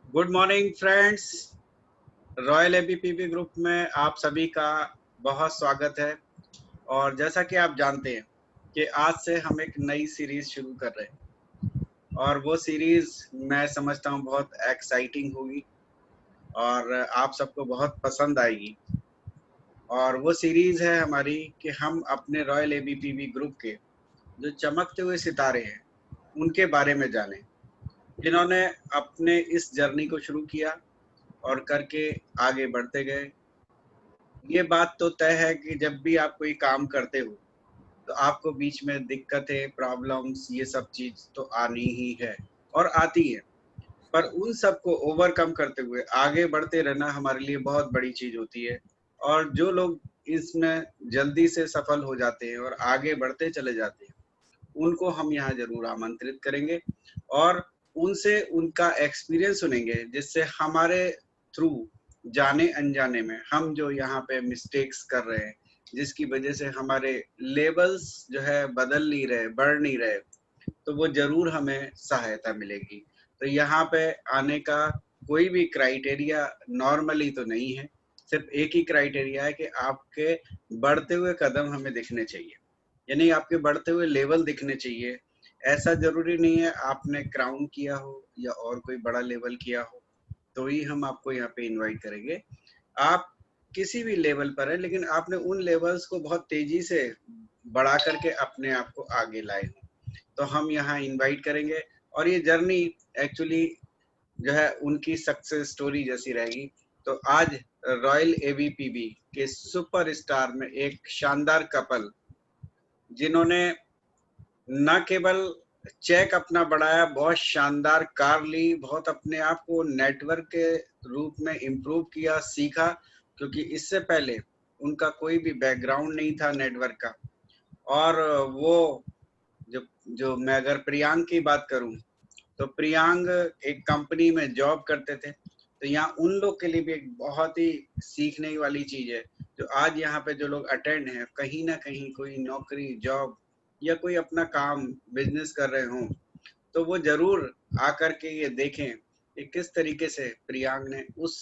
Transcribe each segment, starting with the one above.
Good morning friends. Royal ABPB group में आप सभी का बहुत स्वागत है। और जैसा कि आप जानते हैं कि आज से हम एक नई सीरीज शुरू कर रहे हैं और वो सीरीज मैं समझता हूँ बहुत एक्साइटिंग होगी और आप सबको बहुत पसंद आएगी। और वो सीरीज है हमारी कि हम अपने रॉयल एबीपीबी ग्रुप के जो चमकते हुए सितारे हैं उनके बारे में जानें, जिन्होंने अपने इस जर्नी को शुरू किया और करके आगे बढ़ते गए। ये बात तो तय है कि जब भी आप कोई काम करते हो तो आपको बीच में दिक्कतें, प्रॉब्लम्स, ये सब चीज तो आनी ही है और आती है। पर उन सबको ओवरकम करते हुए आगे बढ़ते रहना हमारे लिए बहुत बड़ी चीज होती है। और जो लोग इसमें जल्दी से सफल हो जाते हैं और आगे बढ़ते चले जाते हैं, उनको हम यहाँ जरूर आमंत्रित करेंगे और उनसे उनका एक्सपीरियंस सुनेंगे, जिससे हमारे थ्रू जाने अनजाने में हम जो यहाँ पे मिस्टेक्स कर रहे हैं, जिसकी वजह से हमारे लेवल्स जो है बदल नहीं रहे, बढ़ नहीं रहे, तो वो जरूर हमें सहायता मिलेगी। तो यहाँ पे आने का कोई भी क्राइटेरिया नॉर्मली तो नहीं है, सिर्फ एक ही क्राइटेरिया है कि आपके बढ़ते हुए कदम हमें दिखने चाहिए, यानी आपके बढ़ते हुए लेवल दिखने चाहिए। ऐसा जरूरी नहीं है आपने क्राउन किया हो या और कोई बड़ा लेवल किया हो तो ही हम आपको यहाँ पे इनवाइट करेंगे। आप किसी भी लेवल पर है, लेकिन आपने उन लेवल्स को बहुत तेजी से बढ़ा करके अपने आप को आगे लाए हो तो हम यहाँ इनवाइट करेंगे। और ये जर्नी एक्चुअली जो है उनकी सक्सेस स्टोरी जैसी रहेगी। तो आज रॉयल एवीपीबी के सुपरस्टार में एक शानदार कपल, जिन्होंने न केवल चेक अपना बढ़ाया, बहुत शानदार कार ली, बहुत अपने आप को नेटवर्क के रूप में इम्प्रूव किया, सीखा, क्योंकि इससे पहले उनका कोई भी बैकग्राउंड नहीं था नेटवर्क का। और वो जो जो मैं अगर प्रियांक की बात करूं तो प्रियांक एक कंपनी में जॉब करते थे। तो यहाँ उन लोग के लिए भी एक बहुत ही सीखने वाली चीज है। जो आज यहाँ पे जो लोग अटेंड हैं, कहीं ना कहीं कोई नौकरी, जॉब या कोई अपना काम, बिजनेस कर रहे हों, तो वो जरूर आकर के ये देखें कि किस तरीके से प्रियांक ने उस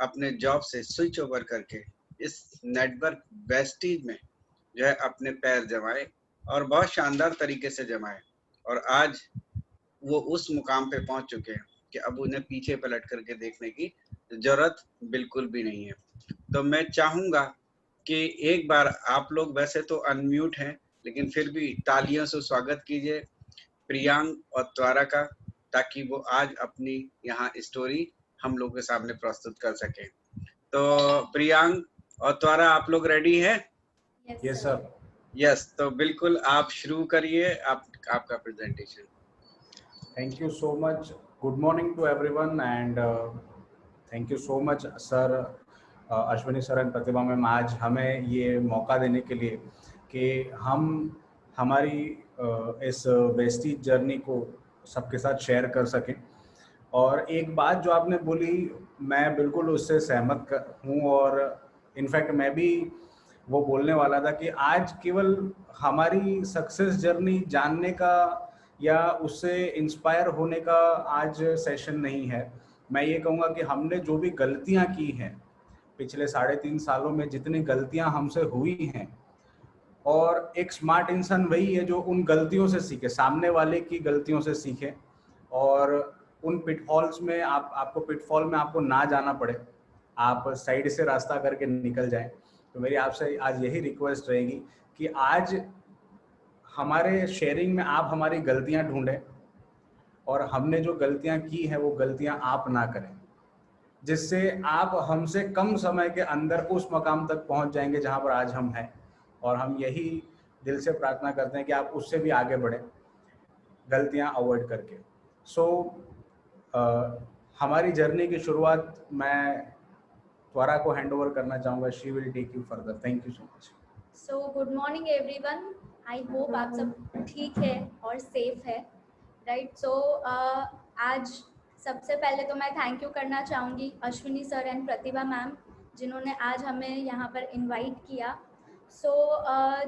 अपने जॉब से स्विच ओवर करके इस नेटवर्क वेस्टीज में जो है अपने पैर जमाए और बहुत शानदार तरीके से जमाए। और आज वो उस मुकाम पे पहुंच चुके हैं कि अब उन्हें पीछे पलट करके देखने की जरूरत बिल्कुल भी नहीं है। तो मैं चाहूंगा कि एक बार आप लोग, वैसे तो अनम्यूट हैं, लेकिन फिर भी तालियों से स्वागत कीजिए प्रियांक और त्वारा का, ताकि वो आज अपनी यहाँ स्टोरी हम लोग के सामने प्रस्तुत कर सके। तो प्रियांक और त्वारा, आप लोग रेडी हैं? Yes sir. यस, तो बिल्कुल आप शुरू करिए आपका presentation. Thank you so much. Good morning to everyone and thank you so much sir, Ashwini sir and Pratibha ma'am, आज हमें ये मौका देने के लिए कि हम हमारी इस वेस्टीज जर्नी को सबके साथ शेयर कर सकें। और एक बात जो आपने बोली, मैं बिल्कुल उससे सहमत हूँ। और इनफैक्ट मैं भी वो बोलने वाला था कि आज केवल हमारी सक्सेस जर्नी जानने का या उससे इंस्पायर होने का आज सेशन नहीं है। मैं ये कहूँगा कि हमने जो भी गलतियाँ की हैं पिछले 3.5 सालों में, जितनी गलतियाँ हमसे हुई हैं, और एक स्मार्ट इंसान वही है जो उन गलतियों से सीखे, सामने वाले की गलतियों से सीखे, और उन पिटफॉल्स में आपको पिटफॉल में आपको ना जाना पड़े, आप साइड से रास्ता करके निकल जाएं। तो मेरी आपसे आज यही रिक्वेस्ट रहेगी कि आज हमारे शेयरिंग में आप हमारी गलतियां ढूंढें और हमने जो गलतियां की हैं वो गलतियां आप ना करें, जिससे आप हमसे कम समय के अंदर उस मकाम तक पहुंच जाएंगे जहां पर आज हम हैं। और हम यही दिल से प्रार्थना करते हैं कि आप उससे भी आगे बढ़ें, गलतियां अवॉइड करके। सो हमारी जर्नी की शुरुआत मैं त्वरा को हैंड ओवर करना चाहूँगा। She will take you further. Thank you so much. So good morning everyone. I hope आप सब ठीक है और सेफ है, राइट। सो आज सबसे पहले तो मैं थैंक यू करना चाहूँगी Ashwini sir and Pratibha ma'am, जिन्होंने आज हमें यहाँ पर इनवाइट किया। सो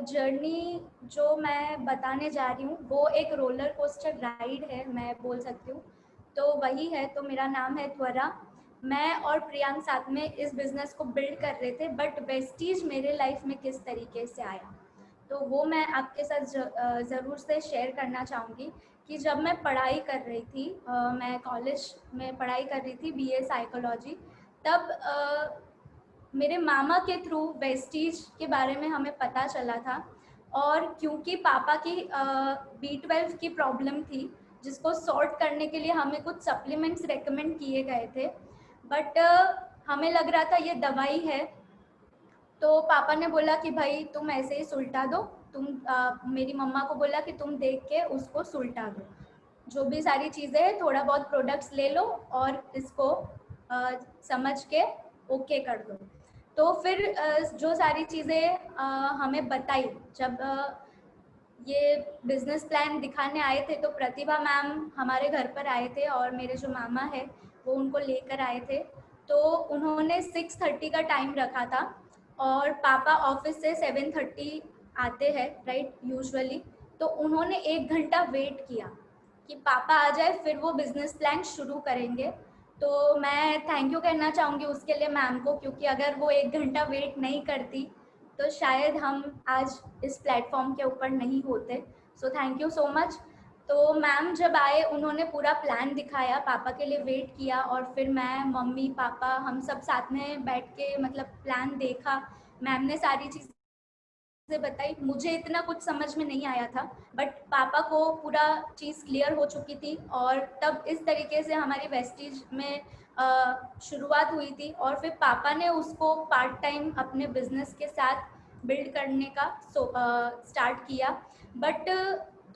जर्नी जो मैं बताने जा रही हूँ वो एक रोलर कोस्टर राइड है, मैं बोल सकती हूँ। तो वही है। तो मेरा नाम है त्वरा। मैं और प्रियांक साथ में इस बिज़नेस को बिल्ड कर रहे थे, बट वेस्टीज मेरे लाइफ में किस तरीके से आया तो वो मैं आपके साथ ज़रूर से शेयर करना चाहूँगी। कि जब मैं पढ़ाई कर रही थी, मैं कॉलेज में पढ़ाई कर रही थी BA साइकोलॉजी, तब मेरे मामा के थ्रू वेस्टीज के बारे में हमें पता चला था। और क्योंकि पापा की B12 की प्रॉब्लम थी, जिसको सॉर्ट करने के लिए हमें कुछ सप्लीमेंट्स रेकमेंड किए गए थे, बट हमें लग रहा था ये दवाई है। तो पापा ने बोला कि भाई तुम ऐसे ही सुलटा दो, तुम मेरी मम्मा को बोला कि तुम देख के उसको सुलटा दो, जो भी सारी चीज़ें हैं थोड़ा बहुत प्रोडक्ट्स ले लो और इसको समझ के ओके कर दो। तो फिर जो सारी चीज़ें हमें बताई, जब ये बिजनेस प्लान दिखाने आए थे, तो प्रतिभा मैम हमारे घर पर आए थे और मेरे जो मामा है वो उनको लेकर आए थे। तो उन्होंने 6:30 का टाइम रखा था और पापा ऑफिस से 7:30 आते हैं राइट यूजुअली। तो उन्होंने 1 घंटा वेट किया कि पापा आ जाए, फिर वो बिजनेस प्लान शुरू करेंगे। तो मैं थैंक यू कहना चाहूँगी उसके लिए मैम को, क्योंकि अगर वो 1 घंटा वेट नहीं करती तो शायद हम आज इस प्लेटफॉर्म के ऊपर नहीं होते। So thank you so much. तो मैम जब आए उन्होंने पूरा प्लान दिखाया, पापा के लिए वेट किया और फिर मैं, मम्मी, पापा हम सब साथ में बैठ के मतलब प्लान देखा। मैम ने सारी चीज़ से बताई, मुझे इतना कुछ समझ में नहीं आया था, बट पापा को पूरा चीज़ क्लियर हो चुकी थी। और तब इस तरीके से हमारी वेस्टीज में शुरुआत हुई थी और फिर पापा ने उसको पार्ट टाइम अपने बिजनेस के साथ बिल्ड करने का स्टार्ट किया। बट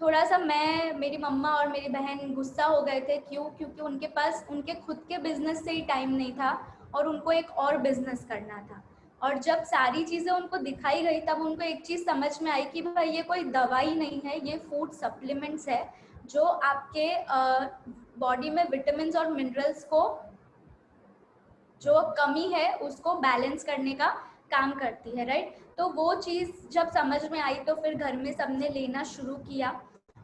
थोड़ा सा मैं, मेरी मम्मा और मेरी बहन गुस्सा हो गए थे। क्योंकि उनके पास उनके खुद के बिजनेस से ही टाइम नहीं था और उनको एक और बिजनेस करना था। और जब सारी चीज़ें उनको दिखाई गई तब उनको एक चीज़ समझ में आई कि भाई ये कोई दवाई नहीं है, ये फूड सप्लीमेंट्स है जो आपके बॉडी में विटामिन्स और मिनरल्स को जो कमी है उसको बैलेंस करने का काम करती है राइट। तो वो चीज़ जब समझ में आई तो फिर घर में सबने लेना शुरू किया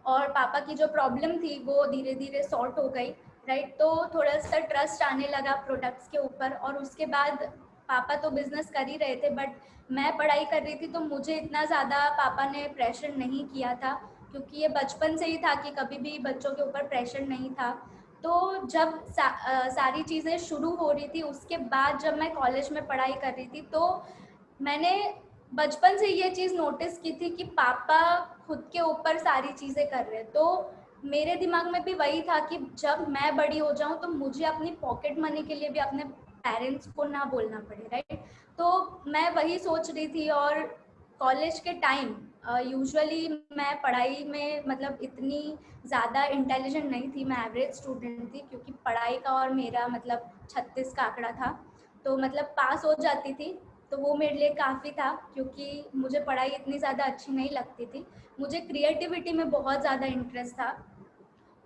और पापा की जो प्रॉब्लम थी वो धीरे धीरे सॉर्ट हो गई राइट। तो थोड़ा सा ट्रस्ट आने लगा प्रोडक्ट्स के ऊपर। और उसके बाद पापा तो बिजनेस कर ही रहे थे, बट मैं पढ़ाई कर रही थी, तो मुझे इतना ज़्यादा पापा ने प्रेशर नहीं किया था, क्योंकि ये बचपन से ही था कि कभी भी बच्चों के ऊपर प्रेशर नहीं था। तो जब सारी चीज़ें शुरू हो रही थी, उसके बाद जब मैं कॉलेज में पढ़ाई कर रही थी, तो मैंने बचपन से ये चीज़ नोटिस की थी कि पापा खुद के ऊपर सारी चीज़ें कर रहे हैं। तो मेरे दिमाग में भी वही था कि जब मैं बड़ी हो जाऊं तो मुझे अपनी पॉकेट मनी के लिए भी अपने पेरेंट्स को ना बोलना पड़े राइट। तो मैं वही सोच रही थी। और कॉलेज के टाइम यूजुअली मैं पढ़ाई में मतलब इतनी ज़्यादा इंटेलिजेंट नहीं थी, मैं एवरेज स्टूडेंट थी, क्योंकि पढ़ाई का और मेरा मतलब 36 का आंकड़ा था। तो मतलब पास हो जाती थी तो वो मेरे लिए काफ़ी था, क्योंकि मुझे पढ़ाई इतनी ज़्यादा अच्छी नहीं लगती थी। मुझे क्रिएटिविटी में बहुत ज़्यादा इंटरेस्ट था।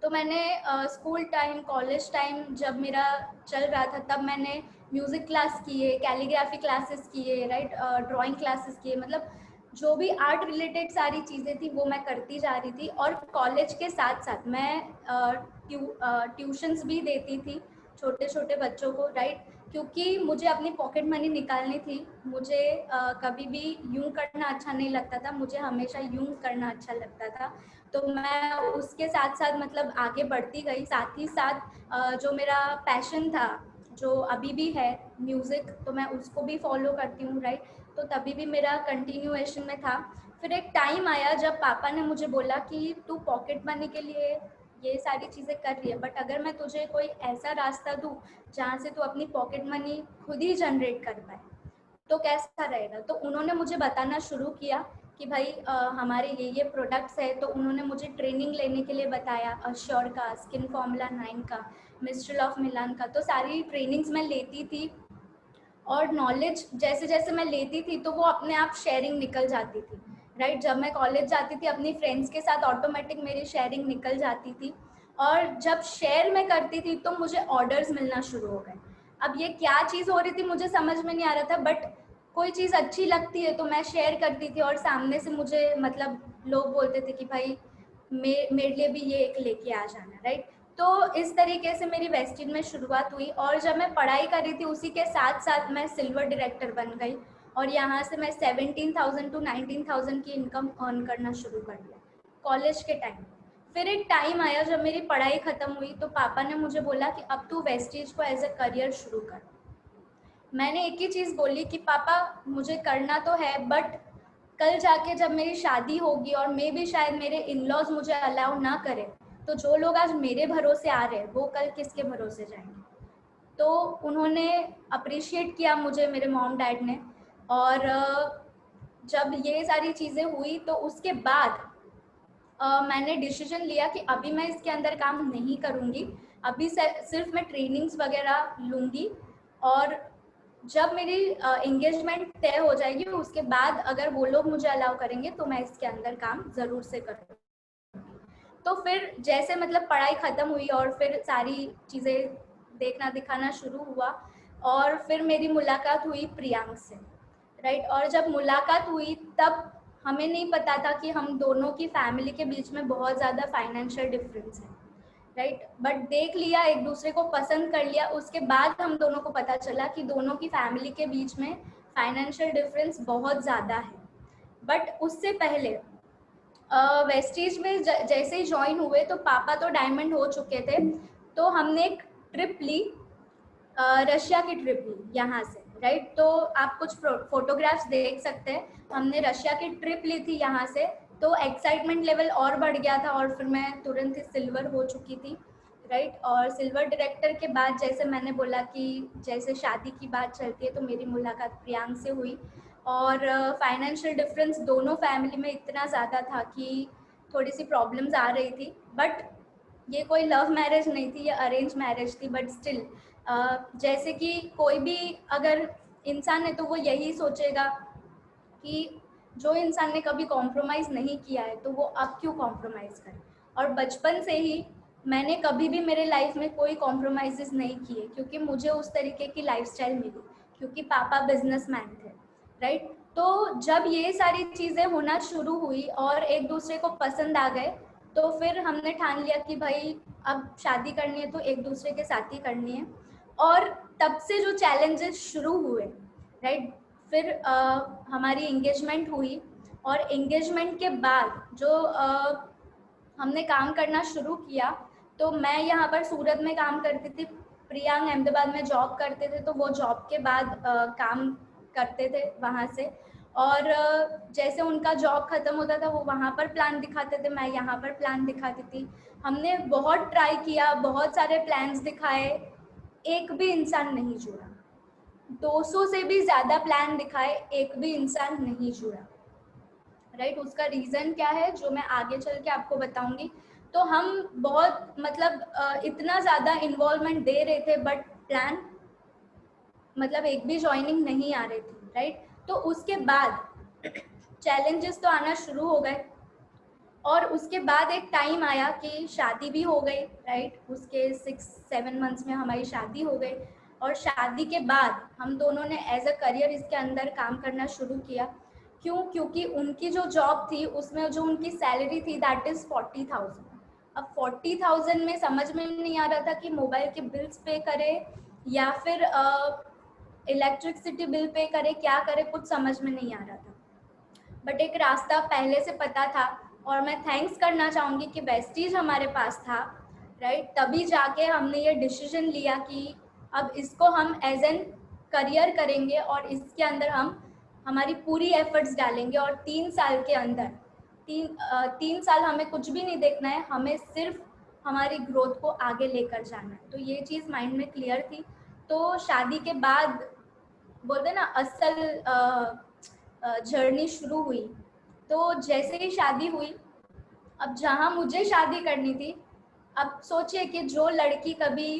तो मैंने स्कूल टाइम, कॉलेज टाइम जब मेरा चल रहा था, तब मैंने म्यूज़िक क्लास किए, कैलीग्राफी क्लासेस किए राइट, ड्राइंग क्लासेस किए, मतलब जो भी आर्ट रिलेटेड सारी चीज़ें थी वो मैं करती जा रही थी। और कॉलेज के साथ साथ मैं ट्यूशन्स भी देती थी छोटे छोटे बच्चों को राइट, क्योंकि मुझे अपनी पॉकेट मनी निकालनी थी। मुझे कभी भी यूं करना अच्छा नहीं लगता था, मुझे हमेशा यूं करना अच्छा लगता था। तो मैं उसके साथ साथ मतलब आगे बढ़ती गई। साथ ही साथ जो मेरा पैशन था, जो अभी भी है म्यूज़िक, तो मैं उसको भी फॉलो करती हूँ राइट। तो तभी भी मेरा कंटिन्यूएशन में था। फिर एक टाइम आया जब पापा ने मुझे बोला कि तू पॉकेट मनी के लिए ये सारी चीज़ें कर रही है, बट अगर मैं तुझे कोई ऐसा रास्ता दूँ जहाँ से तू अपनी पॉकेट मनी खुद ही जनरेट कर पाए तो कैसा रहेगा। तो उन्होंने मुझे बताना शुरू किया कि भाई हमारे ये प्रोडक्ट्स है। तो उन्होंने मुझे ट्रेनिंग लेने के लिए बताया, अश्योर का, स्किन फॉर्मूला 9 का, मिस्ट्रल ऑफ मिलान का। तो सारी ट्रेनिंग्स मैं लेती थी और नॉलेज जैसे जैसे मैं लेती थी तो वो अपने आप शेयरिंग निकल जाती थी राइट। जब मैं कॉलेज जाती थी अपनी फ्रेंड्स के साथ ऑटोमेटिक मेरी शेयरिंग निकल जाती थी। और जब शेयर मैं करती थी तो मुझे ऑर्डर्स मिलना शुरू हो गए। अब ये क्या चीज़ हो रही थी मुझे समझ में नहीं आ रहा था, बट कोई चीज़ अच्छी लगती है तो मैं शेयर करती थी और सामने से मुझे मतलब लोग बोलते थे कि भाई मेरे लिए भी ये एक लेके आ जाना राइट। तो तो इस तरीके से मेरी वेस्टिज में शुरुआत हुई और जब मैं पढ़ाई कर रही थी उसी के साथ साथ मैं सिल्वर डायरेक्टर बन गई और यहाँ से मैं 17,000 to 19,000 की इनकम अर्न करना शुरू कर दिया कॉलेज के टाइम। फिर एक टाइम आया जब मेरी पढ़ाई ख़त्म हुई तो पापा ने मुझे बोला कि अब तू वेस्टिज को एज ए करियर शुरू कर। मैंने एक ही चीज़ बोली कि पापा मुझे करना तो है, बट कल जाके जब मेरी शादी होगी और मे भी शायद मेरे इन लॉज मुझे अलाउ ना करें, तो जो लोग आज मेरे भरोसे आ रहे हैं वो कल किसके भरोसे जाएंगे। तो उन्होंने अप्रिशिएट किया मुझे, मेरे मॉम डैड ने। और जब ये सारी चीज़ें हुई तो उसके बाद मैंने डिसीजन लिया कि अभी मैं इसके अंदर काम नहीं करूँगी, अभी सिर्फ मैं ट्रेनिंग्स वगैरह लूँगी और जब मेरी एंगेजमेंट तय हो जाएगी उसके बाद अगर वो लोग मुझे अलाउ करेंगे तो मैं इसके अंदर काम ज़रूर से करूँगी। तो फिर जैसे मतलब पढ़ाई ख़त्म हुई और फिर सारी चीज़ें देखना दिखाना शुरू हुआ और फिर मेरी मुलाकात हुई प्रियांक से, राइट। और जब मुलाकात हुई तब हमें नहीं पता था कि हम दोनों की फैमिली के बीच में बहुत ज़्यादा फाइनेंशियल डिफरेंस है, राइट। बट देख लिया, एक दूसरे को पसंद कर लिया, उसके बाद हम दोनों को पता चला कि दोनों की फैमिली के बीच में फाइनेंशियल डिफरेंस बहुत ज़्यादा है। बट उससे पहले वेस्टीज में जैसे ही ज्वाइन हुए तो पापा तो डायमंड हो चुके थे, तो हमने एक ट्रिप ली, रशिया की ट्रिप ली यहाँ से, राइट। तो आप कुछ फोटोग्राफ्स देख सकते हैं, हमने रशिया की ट्रिप ली थी यहाँ से। तो एक्साइटमेंट लेवल और बढ़ गया था और फिर मैं तुरंत ही सिल्वर हो चुकी थी, राइट। और सिल्वर डायरेक्टर के बाद जैसे मैंने बोला कि जैसे शादी की बात चलती है तो मेरी मुलाकात प्रियांक से हुई और फाइनेंशियल डिफरेंस दोनों फैमिली में इतना ज़्यादा था कि थोड़ी सी प्रॉब्लम्स आ रही थी। बट ये कोई लव मैरिज नहीं थी, ये अरेंज मैरिज थी, बट स्टिल जैसे कि कोई भी अगर इंसान है तो वो यही सोचेगा कि जो इंसान ने कभी कॉम्प्रोमाइज़ नहीं किया है तो वो अब क्यों कॉम्प्रोमाइज़ करे। और बचपन से ही मैंने कभी भी मेरे लाइफ में कोई कॉम्प्रोमाइज़ नहीं किए क्योंकि मुझे उस तरीके की लाइफस्टाइल मिली, क्योंकि पापा बिजनेसमैन थे, राइट। तो जब ये सारी चीज़ें होना शुरू हुई और एक दूसरे को पसंद आ गए तो फिर हमने ठान लिया कि भाई अब शादी करनी है तो एक दूसरे के साथ ही करनी है। और तब से जो चैलेंजेस शुरू हुए, राइट, फिर हमारी एंगेजमेंट हुई और एंगेजमेंट के बाद जो हमने काम करना शुरू किया, तो मैं यहाँ पर सूरत में काम करती थी, प्रियांक अहमदाबाद में जॉब करते थे, तो वो जॉब के बाद काम करते थे वहाँ से। और जैसे उनका जॉब ख़त्म होता था वो वहाँ पर प्लान दिखाते थे, मैं यहाँ पर प्लान दिखाती थी। हमने बहुत ट्राई किया, बहुत सारे प्लान्स दिखाए, एक भी इंसान नहीं जुड़ा। 200 से भी ज़्यादा प्लान दिखाए, एक भी इंसान नहीं जुड़ा, राइट। उसका रीज़न क्या है जो मैं आगे चल के आपको बताऊंगी। तो हम बहुत मतलब इतना ज़्यादा इन्वॉल्वमेंट दे रहे थे बट प्लान मतलब एक भी ज्वाइनिंग नहीं आ रही थी, राइट। तो उसके बाद चैलेंजेस तो आना शुरू हो गए और उसके बाद एक टाइम आया कि शादी भी हो गई, राइट। उसके 6-7 मंथ्स में हमारी शादी हो गई और शादी के बाद हम दोनों ने एज अ करियर इसके अंदर काम करना शुरू किया। क्यों? क्योंकि उनकी जो जॉब थी उसमें जो उनकी सैलरी थी दैट इज़ 40,000। अब 40,000 में समझ में नहीं आ रहा था कि मोबाइल के बिल्स पे करे या फिर इलेक्ट्रिसिटी बिल पे करे, क्या करे, कुछ समझ में नहीं आ रहा था। बट एक रास्ता पहले से पता था और मैं थैंक्स करना चाहूँगी कि वेस्टीज हमारे पास था, राइट। तभी जाके हमने ये डिसीजन लिया कि अब इसको हम एज एन करियर करेंगे और इसके अंदर हम हमारी पूरी एफर्ट्स डालेंगे और 3 साल के अंदर 3 साल हमें कुछ भी नहीं देखना है, हमें सिर्फ हमारी ग्रोथ को आगे लेकर जाना है। तो ये चीज़ माइंड में क्लियर थी। तो शादी के बाद बोलते ना असल जर्नी शुरू हुई। तो जैसे ही शादी हुई, अब जहाँ मुझे शादी करनी थी, अब सोचिए कि जो लड़की कभी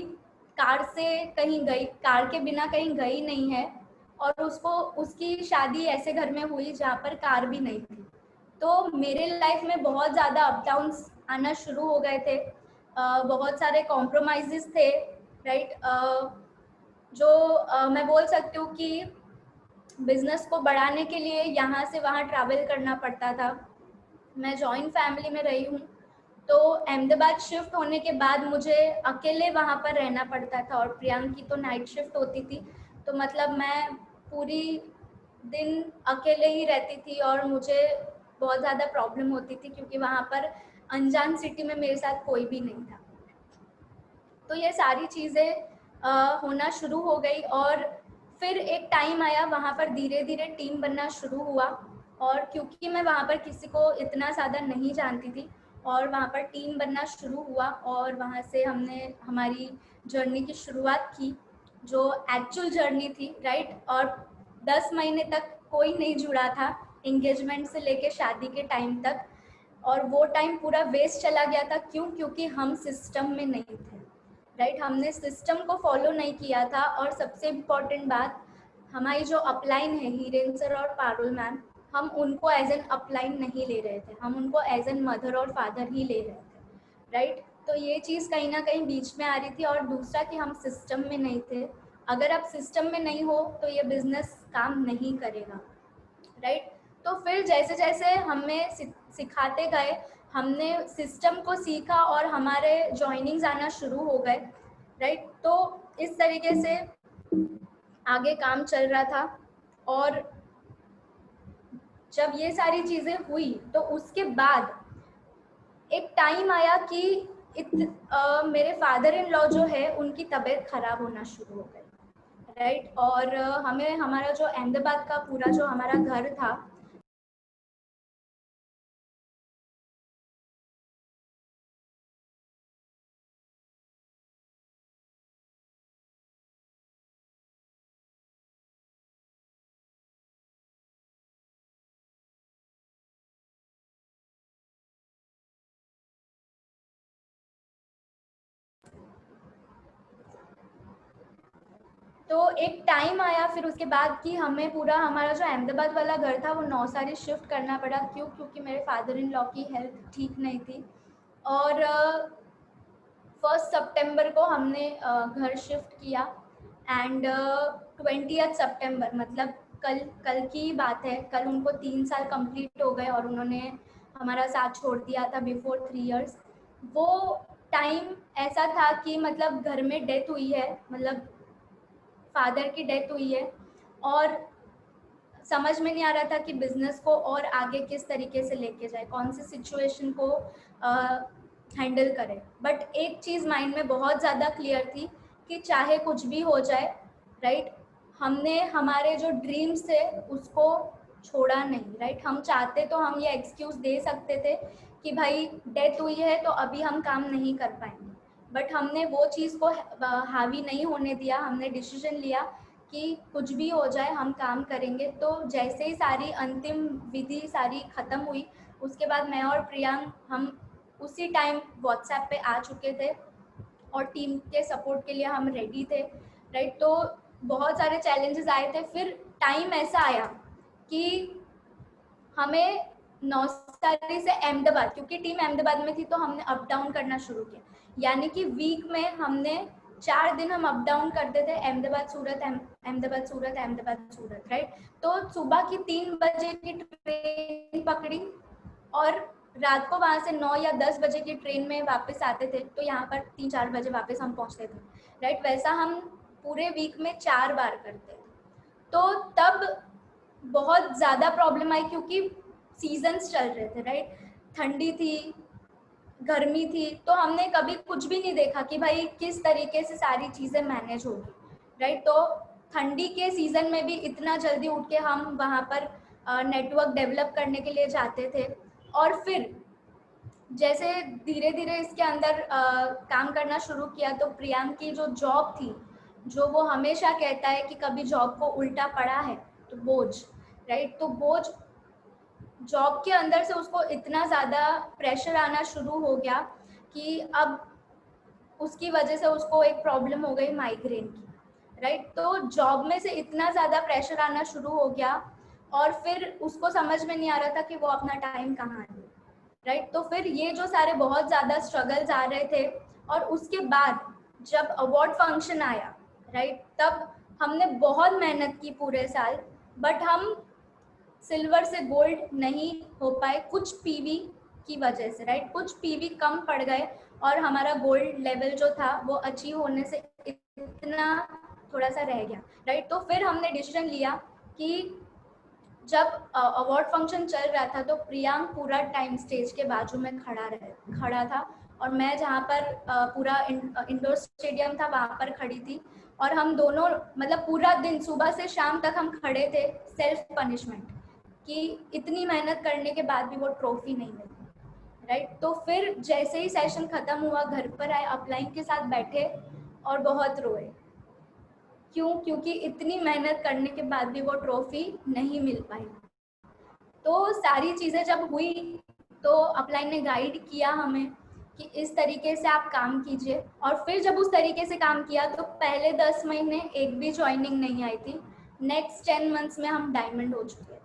कार से कहीं गई, कार के बिना कहीं गई नहीं है और उसको उसकी शादी ऐसे घर में हुई जहाँ पर कार भी नहीं थी। तो मेरे लाइफ में बहुत ज़्यादा अप डाउन्स आना शुरू हो गए थे, बहुत सारे कॉम्प्रोमाइज़ेस थे, राइट। जो मैं बोल सकती हूँ कि बिजनेस को बढ़ाने के लिए यहाँ से वहाँ ट्रैवल करना पड़ता था। मैं जॉइंट फैमिली में रही हूँ तो अहमदाबाद शिफ्ट होने के बाद मुझे अकेले वहाँ पर रहना पड़ता था, और प्रियांक की तो नाइट शिफ्ट होती थी, तो मतलब मैं पूरी दिन अकेले ही रहती थी और मुझे बहुत ज़्यादा प्रॉब्लम होती थी क्योंकि वहाँ पर अनजान सिटी में मेरे साथ कोई भी नहीं था। तो ये सारी चीज़ें होना शुरू हो गई, और फिर एक टाइम आया वहाँ पर धीरे धीरे टीम बनना शुरू हुआ, और क्योंकि मैं वहाँ पर किसी को इतना ज़्यादा नहीं जानती थी और वहाँ पर टीम बनना शुरू हुआ, और वहाँ से हमने हमारी जर्नी की शुरुआत की, जो एक्चुअल जर्नी थी, राइट। और 10 महीने तक कोई नहीं जुड़ा था, एंगेजमेंट से लेके शादी के टाइम तक, और वो टाइम पूरा वेस्ट चला गया था। क्यों? क्योंकि हम सिस्टम में नहीं थे, राइट। हमने सिस्टम को फॉलो नहीं किया था, और सबसे इम्पॉर्टेंट बात, हमारी जो अपलाइन है हीरेन सर और पारुल मैम, हम उनको एज एन अपलाइन नहीं ले रहे थे, हम उनको एज एन मदर और फादर ही ले रहे थे, राइट। तो ये चीज़ कहीं ना कहीं बीच में आ रही थी। और दूसरा कि हम सिस्टम में नहीं थे। अगर आप सिस्टम में नहीं हो तो ये बिजनेस काम नहीं करेगा, राइट। तो फिर जैसे जैसे हमें सिखाते गए, हमने सिस्टम को सीखा और हमारे जॉइनिंग्स आना शुरू हो गए, राइट। तो इस तरीके से आगे काम चल रहा था। और जब ये सारी चीज़ें हुई तो उसके बाद एक टाइम आया कि मेरे फादर इन लॉ जो है उनकी तबीयत खराब होना शुरू हो गई, राइट। और हमें हमारा जो अहमदाबाद का पूरा जो हमारा घर था, तो एक टाइम आया फिर उसके बाद कि हमें पूरा हमारा जो अहमदाबाद वाला घर था वो नौसारी शिफ्ट करना पड़ा। क्यों? क्योंकि मेरे फादर इन लॉ की हेल्थ ठीक नहीं थी। और 1 सितंबर को हमने घर शिफ्ट किया, एंड 20 सितंबर, मतलब कल की बात है, कल उनको 3 साल कंप्लीट हो गए और उन्होंने हमारा साथ छोड़ दिया था बिफोर 3 इयर्स। वो टाइम ऐसा था कि मतलब घर में डेथ हुई है, मतलब फादर की डेथ हुई है, और समझ में नहीं आ रहा था कि बिजनेस को और आगे किस तरीके से लेके जाए, कौन सी सिचुएशन को हैंडल करें। बट एक चीज़ माइंड में बहुत ज़्यादा क्लियर थी कि चाहे कुछ भी हो जाए, राइट, हमने हमारे जो ड्रीम्स थे उसको छोड़ा नहीं, राइट। हम चाहते तो हम ये एक्सक्यूज़ दे सकते थे कि भाई डेथ हुई है तो अभी हम काम नहीं कर पाएंगे, बट हमने वो चीज़ को हावी नहीं होने दिया। हमने डिसीजन लिया कि कुछ भी हो जाए हम काम करेंगे। तो जैसे ही सारी अंतिम विधि सारी ख़त्म हुई, उसके बाद मैं और प्रियांक हम उसी टाइम व्हाट्सएप पे आ चुके थे और टीम के सपोर्ट के लिए हम रेडी थे, राइट। तो बहुत सारे चैलेंजेस आए थे। फिर टाइम ऐसा आया कि हमें नौसारी से अहमदाबाद, क्योंकि टीम अहमदाबाद में थी, तो हमने अप डाउन करना शुरू किया। यानी कि वीक में हमने 4 दिन हम अप डाउन करते थे, अहमदाबाद सूरत, अहमदाबाद सूरत, अहमदाबाद सूरत, राइट। तो सुबह की 3 बजे की ट्रेन पकड़ी और रात को वहाँ से 9 या 10 बजे की ट्रेन में वापस आते थे, तो यहाँ पर 3-4 बजे वापस हम पहुँचते थे, राइट। वैसा हम पूरे वीक में 4 बार करते थे। तो तब बहुत ज़्यादा प्रॉब्लम आई क्योंकि सीजन्स चल रहे थे, राइट। ठंडी थी, गर्मी थी, तो हमने कभी कुछ भी नहीं देखा कि भाई किस तरीके से सारी चीज़ें मैनेज होगी, राइट। तो ठंडी के सीज़न में भी इतना जल्दी उठ के हम वहाँ पर नेटवर्क डेवलप करने के लिए जाते थे। और फिर जैसे धीरे धीरे इसके अंदर काम करना शुरू किया, तो प्रियांक की जो जॉब थी, जो वो हमेशा कहता है कि कभी जॉब को उल्टा पड़ा है तो बोझ, राइट। तो बोझ जॉब के अंदर से उसको इतना ज़्यादा प्रेशर आना शुरू हो गया कि अब उसकी वजह से उसको एक प्रॉब्लम हो गई माइग्रेन की, राइट। तो जॉब में से इतना ज़्यादा प्रेशर आना शुरू हो गया और फिर उसको समझ में नहीं आ रहा था कि वो अपना टाइम कहाँ दे, राइट। तो फिर ये जो सारे बहुत ज़्यादा स्ट्रगल्स आ रहे थे, और उसके बाद जब अवार्ड फंक्शन आया, राइट, तब हमने बहुत मेहनत की पूरे साल, बट हम सिल्वर से गोल्ड नहीं हो पाए। कुछ पीवी की वजह से, राइट। कुछ पीवी कम पड़ गए और हमारा गोल्ड लेवल जो था वो अचीव होने से इतना थोड़ा सा रह गया, राइट। तो फिर हमने डिसीजन लिया कि जब अवार्ड फंक्शन चल रहा था तो प्रियांक पूरा टाइम स्टेज के बाजू में खड़ा था और मैं जहाँ पर पूरा इंडोर स्टेडियम था वहाँ पर खड़ी थी और हम दोनों मतलब पूरा दिन सुबह से शाम तक हम खड़े थे सेल्फ पनिशमेंट कि इतनी मेहनत करने के बाद भी वो ट्रॉफी नहीं मिली, राइट। तो फिर जैसे ही सेशन खत्म हुआ घर पर आए, अपलाइन के साथ बैठे और बहुत रोए। क्यों? क्योंकि इतनी मेहनत करने के बाद भी वो ट्रॉफी नहीं मिल पाई। तो सारी चीज़ें जब हुई तो अपलाइन ने गाइड किया हमें कि इस तरीके से आप काम कीजिए और फिर जब उस तरीके से काम किया तो पहले 10 महीने एक भी ज्वाइनिंग नहीं आई थी, नेक्स्ट 10 मंथ्स में हम डायमंड हो चुके थे,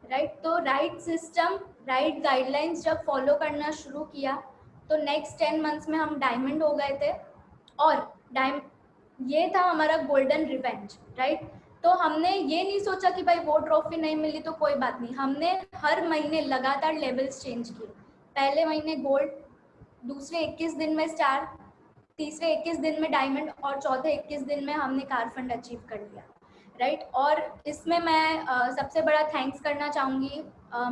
राइट। तो राइट सिस्टम, राइट गाइडलाइंस जब फॉलो करना शुरू किया तो नेक्स्ट 10 मंथ्स में हम डायमंड हो गए थे और ये था हमारा गोल्डन रिवेंज, राइट। तो हमने ये नहीं सोचा कि भाई वो ट्रॉफी नहीं मिली तो कोई बात नहीं, हमने हर महीने लगातार लेवल्स चेंज किए। पहले महीने गोल्ड, दूसरे 21 दिन में स्टार, तीसरे 21 दिन में डायमंड और चौथे 21 दिन में हमने कार फंड अचीव कर लिया, राइट। और इसमें मैं सबसे बड़ा थैंक्स करना चाहूँगी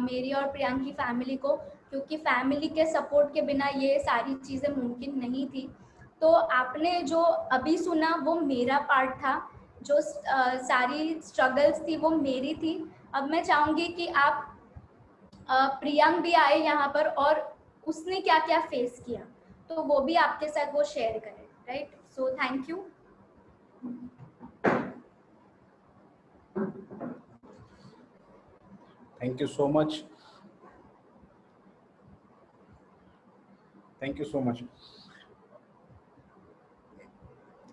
मेरी और प्रियांक की फैमिली को, क्योंकि फैमिली के सपोर्ट के बिना ये सारी चीज़ें मुमकिन नहीं थी। तो आपने जो अभी सुना वो मेरा पार्ट था, जो सारी स्ट्रगल्स थी वो मेरी थी। अब मैं चाहूँगी कि आप प्रियांक भी आए यहाँ पर और उसने क्या क्या फेस किया तो वो भी आपके साथ वो शेयर करें, right. So thank you. Thank you so much, thank you so much.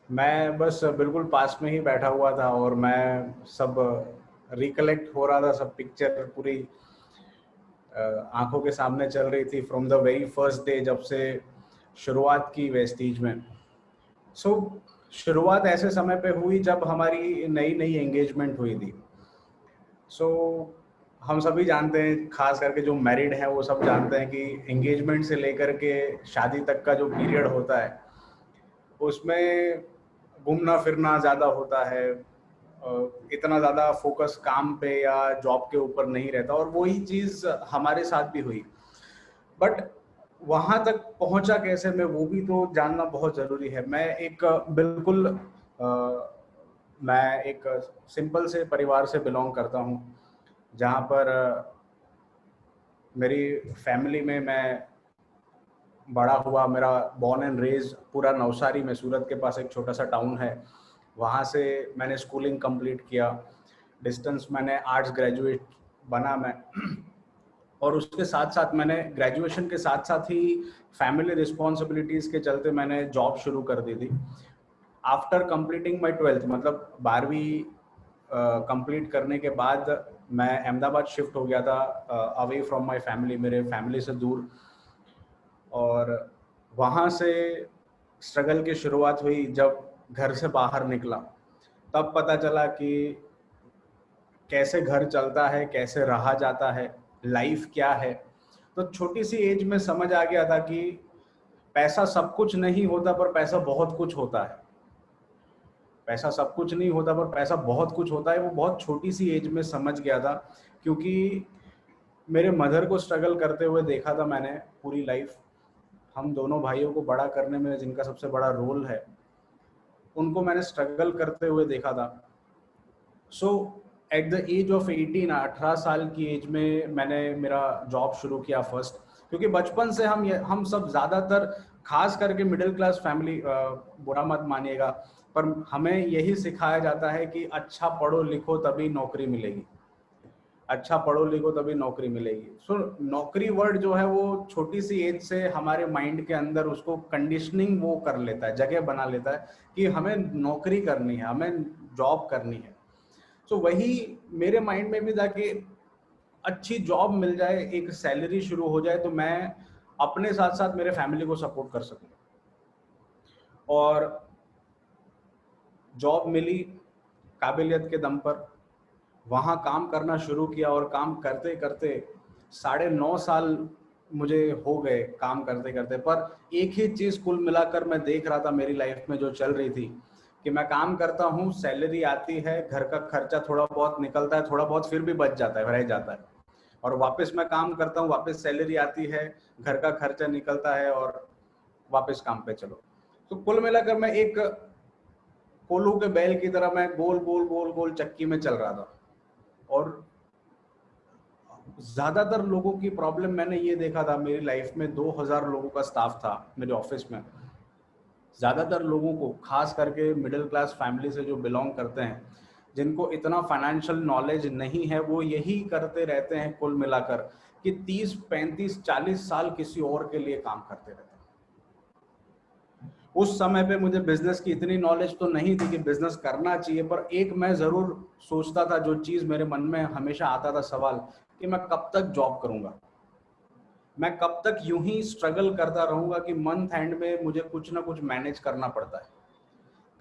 मैं बस बिल्कुल पास में ही बैठा हुआ था और मैं सब रिकलेक्ट हो रहा था, सब पिक्चर पूरी आंखों के सामने चल रही थी from the very first day जब से शुरुआत की वेस्टीज में। सो शुरुआत ऐसे समय पे हुई जब हमारी नई नई एंगेजमेंट हुई थी। सो हम सभी जानते हैं, खास करके जो मैरिड हैं वो सब जानते हैं कि एंगेजमेंट से लेकर के शादी तक का जो पीरियड होता है उसमें घूमना फिरना ज़्यादा होता है, इतना ज़्यादा फोकस काम पे या जॉब के ऊपर नहीं रहता और वही चीज़ हमारे साथ भी हुई। बट वहाँ तक पहुँचा कैसे मैं वो भी तो जानना बहुत ज़रूरी है। मैं एक सिंपल से परिवार से बिलोंग करता हूँ जहाँ पर मेरी फैमिली में मैं बड़ा हुआ। मेरा बॉर्न एंड रेज पूरा नवसारी में, सूरत के पास एक छोटा सा टाउन है, वहाँ से मैंने स्कूलिंग कंप्लीट किया। डिस्टेंस मैंने आर्ट्स ग्रेजुएट बना मैं और उसके साथ साथ मैंने ग्रेजुएशन के साथ साथ ही फैमिली रिस्पॉन्सिबिलिटीज़ के चलते मैंने जॉब शुरू कर दी थी। आफ्टर कंप्लीटिंग माई 12th, मतलब 12वीं कंप्लीट करने के बाद मैं अहमदाबाद शिफ्ट हो गया था, अवे फ्रॉम माई फैमिली, मेरे फैमिली से दूर। और वहाँ से स्ट्रगल की शुरुआत हुई। जब घर से बाहर निकला तब पता चला कि कैसे घर चलता है, कैसे रहा जाता है, लाइफ क्या है। तो छोटी सी एज में समझ आ गया था कि पैसा सब कुछ नहीं होता पर पैसा बहुत कुछ होता है। पैसा सब कुछ नहीं होता पर पैसा बहुत कुछ होता है, वो बहुत छोटी सी एज में समझ गया था। क्योंकि मेरे मदर को स्ट्रगल करते हुए देखा था मैंने पूरी लाइफ। हम दोनों भाइयों को बड़ा करने में जिनका सबसे बड़ा रोल है, उनको मैंने स्ट्रगल करते हुए देखा था। सो एट द एज ऑफ 18 साल की एज में मैंने मेरा जॉब शुरू किया फर्स्ट। क्योंकि बचपन से हम सब ज़्यादातर, खास करके मिडिल क्लास फैमिली, बुरा मत मानिएगा, पर हमें यही सिखाया जाता है कि अच्छा पढ़ो लिखो तभी नौकरी मिलेगी, अच्छा पढ़ो लिखो तभी नौकरी मिलेगी। सो नौकरी वर्ड जो है वो छोटी सी एज से हमारे माइंड के अंदर उसको कंडीशनिंग वो कर लेता है, जगह बना लेता है कि हमें नौकरी करनी है, हमें जॉब करनी है। सो वही मेरे माइंड में भी था कि अच्छी जॉब मिल जाए, एक सैलरी शुरू हो जाए तो मैं अपने साथ साथ मेरे फैमिली को सपोर्ट कर सकूं। और जॉब मिली काबिलियत के दम पर, वहाँ काम करना शुरू किया और काम करते करते 9.5 साल मुझे हो गए काम करते करते। पर एक ही चीज कुल मिलाकर मैं देख रहा था मेरी लाइफ में जो चल रही थी, कि मैं काम करता हूँ, सैलरी आती है, घर का खर्चा थोड़ा बहुत निकलता है, थोड़ा बहुत फिर भी बच जाता है, रह जाता है, और वापस मैं काम करता हूँ, वापस सैलरी आती है, घर का खर्चा निकलता है और वापस काम पे चलो। तो कुल मिलाकर मैं एक कोल्हू के बैल की तरह मैं गोल गोल गोल गोल चक्की में चल रहा था। और ज्यादातर लोगों की प्रॉब्लम मैंने ये देखा था, मेरी लाइफ में 2000 लोगों का स्टाफ था मेरे ऑफिस में। ज्यादातर लोगों को, खास करके मिडिल क्लास फैमिली से जो बिलोंग करते हैं, जिनको इतना फाइनेंशियल नॉलेज नहीं है, वो यही करते रहते हैं कुल मिलाकर कि 30 35 40 साल किसी और के लिए काम करते रहते हैं। उस समय पे मुझे बिजनेस की इतनी नॉलेज तो नहीं थी कि बिजनेस करना चाहिए, पर एक मैं जरूर सोचता था, जो चीज मेरे मन में हमेशा आता था सवाल, कि मैं कब तक जॉब करूंगा, मैं कब तक यूं ही स्ट्रगल करता रहूंगा कि मंथ एंड में मुझे कुछ ना कुछ मैनेज करना पड़ता है,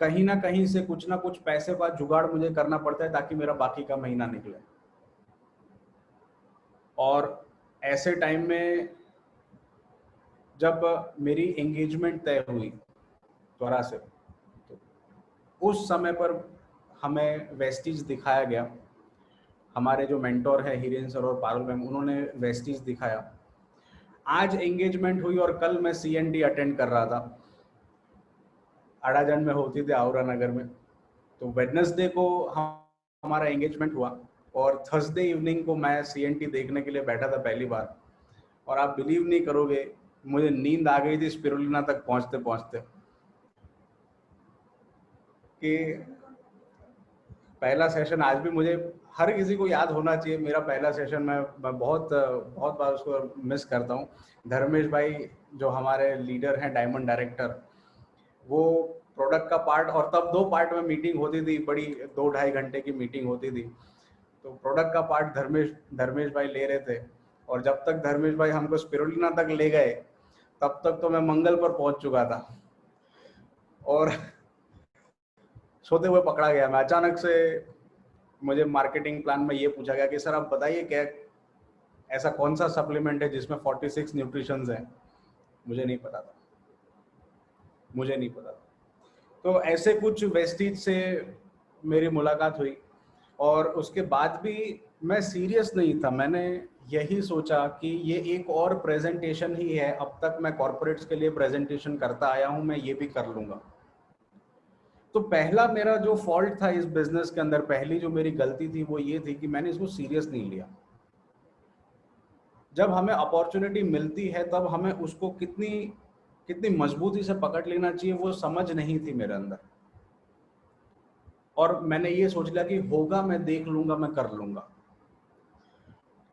कहीं ना कहीं से कुछ ना कुछ पैसे का जुगाड़ मुझे करना पड़ता है ताकि मेरा बाकी का महीना निकले। और ऐसे टाइम में जब मेरी एंगेजमेंट तय हुई त्वरा से, तो उस समय पर हमें वेस्टीज दिखाया गया। हमारे जो मेंटोर है हिरेन सर और पारुल मैम, उन्होंने वेस्टीज दिखाया। आज एंगेजमेंट हुई और कल मैं CND अटेंड कर रहा था, अड़ाजन में होती थी, आउरा नगर में। तो वेडनेसडे को हमारा एंगेजमेंट हुआ और थर्सडे इवनिंग को मैं CNT देखने के लिए बैठा था पहली बार। और आप बिलीव नहीं करोगे, मुझे नींद आ गई थी स्पिरुलिना तक पहुंचते पहुंचते, कि पहला सेशन आज भी मुझे, हर किसी को याद होना चाहिए मेरा पहला सेशन, मैं बहुत बहुत बार उसको मिस करता हूँ। धर्मेश भाई जो हमारे लीडर हैं, डायमंड डायरेक्टर, वो प्रोडक्ट का पार्ट, और तब 2 पार्ट में मीटिंग होती थी, बड़ी 2-2.5 घंटे की मीटिंग होती थी। तो प्रोडक्ट का पार्ट धर्मेश भाई ले रहे थे, और जब तक धर्मेश भाई हमको स्पिरुलिना तक ले गए, तब तक तो मैं मंगल पर पहुंच चुका था और सोते हुए पकड़ा गया मैं। अचानक से मुझे मार्केटिंग प्लान में ये पूछा गया कि सर आप बताइए, क्या ऐसा कौन सा सप्लीमेंट है जिसमें 46 न्यूट्रिशंस हैं। मुझे नहीं पता था, मुझे नहीं पता था। तो ऐसे कुछ वेस्टीज से मेरी मुलाकात हुई, और उसके बाद भी मैं सीरियस नहीं था। मैंने यही सोचा कि ये एक और प्रेजेंटेशन ही है, अब तक मैं कॉर्पोरेट्स के लिए प्रेजेंटेशन करता आया हूं, मैं ये भी कर लूंगा। तो पहला मेरा जो फॉल्ट था इस बिजनेस के अंदर, पहली जो मेरी गलती थी वो ये थी कि मैंने इसको सीरियस नहीं लिया। जब हमें अपॉर्चुनिटी मिलती है तब हमें उसको कितनी कितनी मजबूती से पकड़ लेना चाहिए, वो समझ नहीं थी मेरे अंदर। और मैंने ये सोच लिया कि होगा, मैं देख लूंगा, मैं कर लूंगा।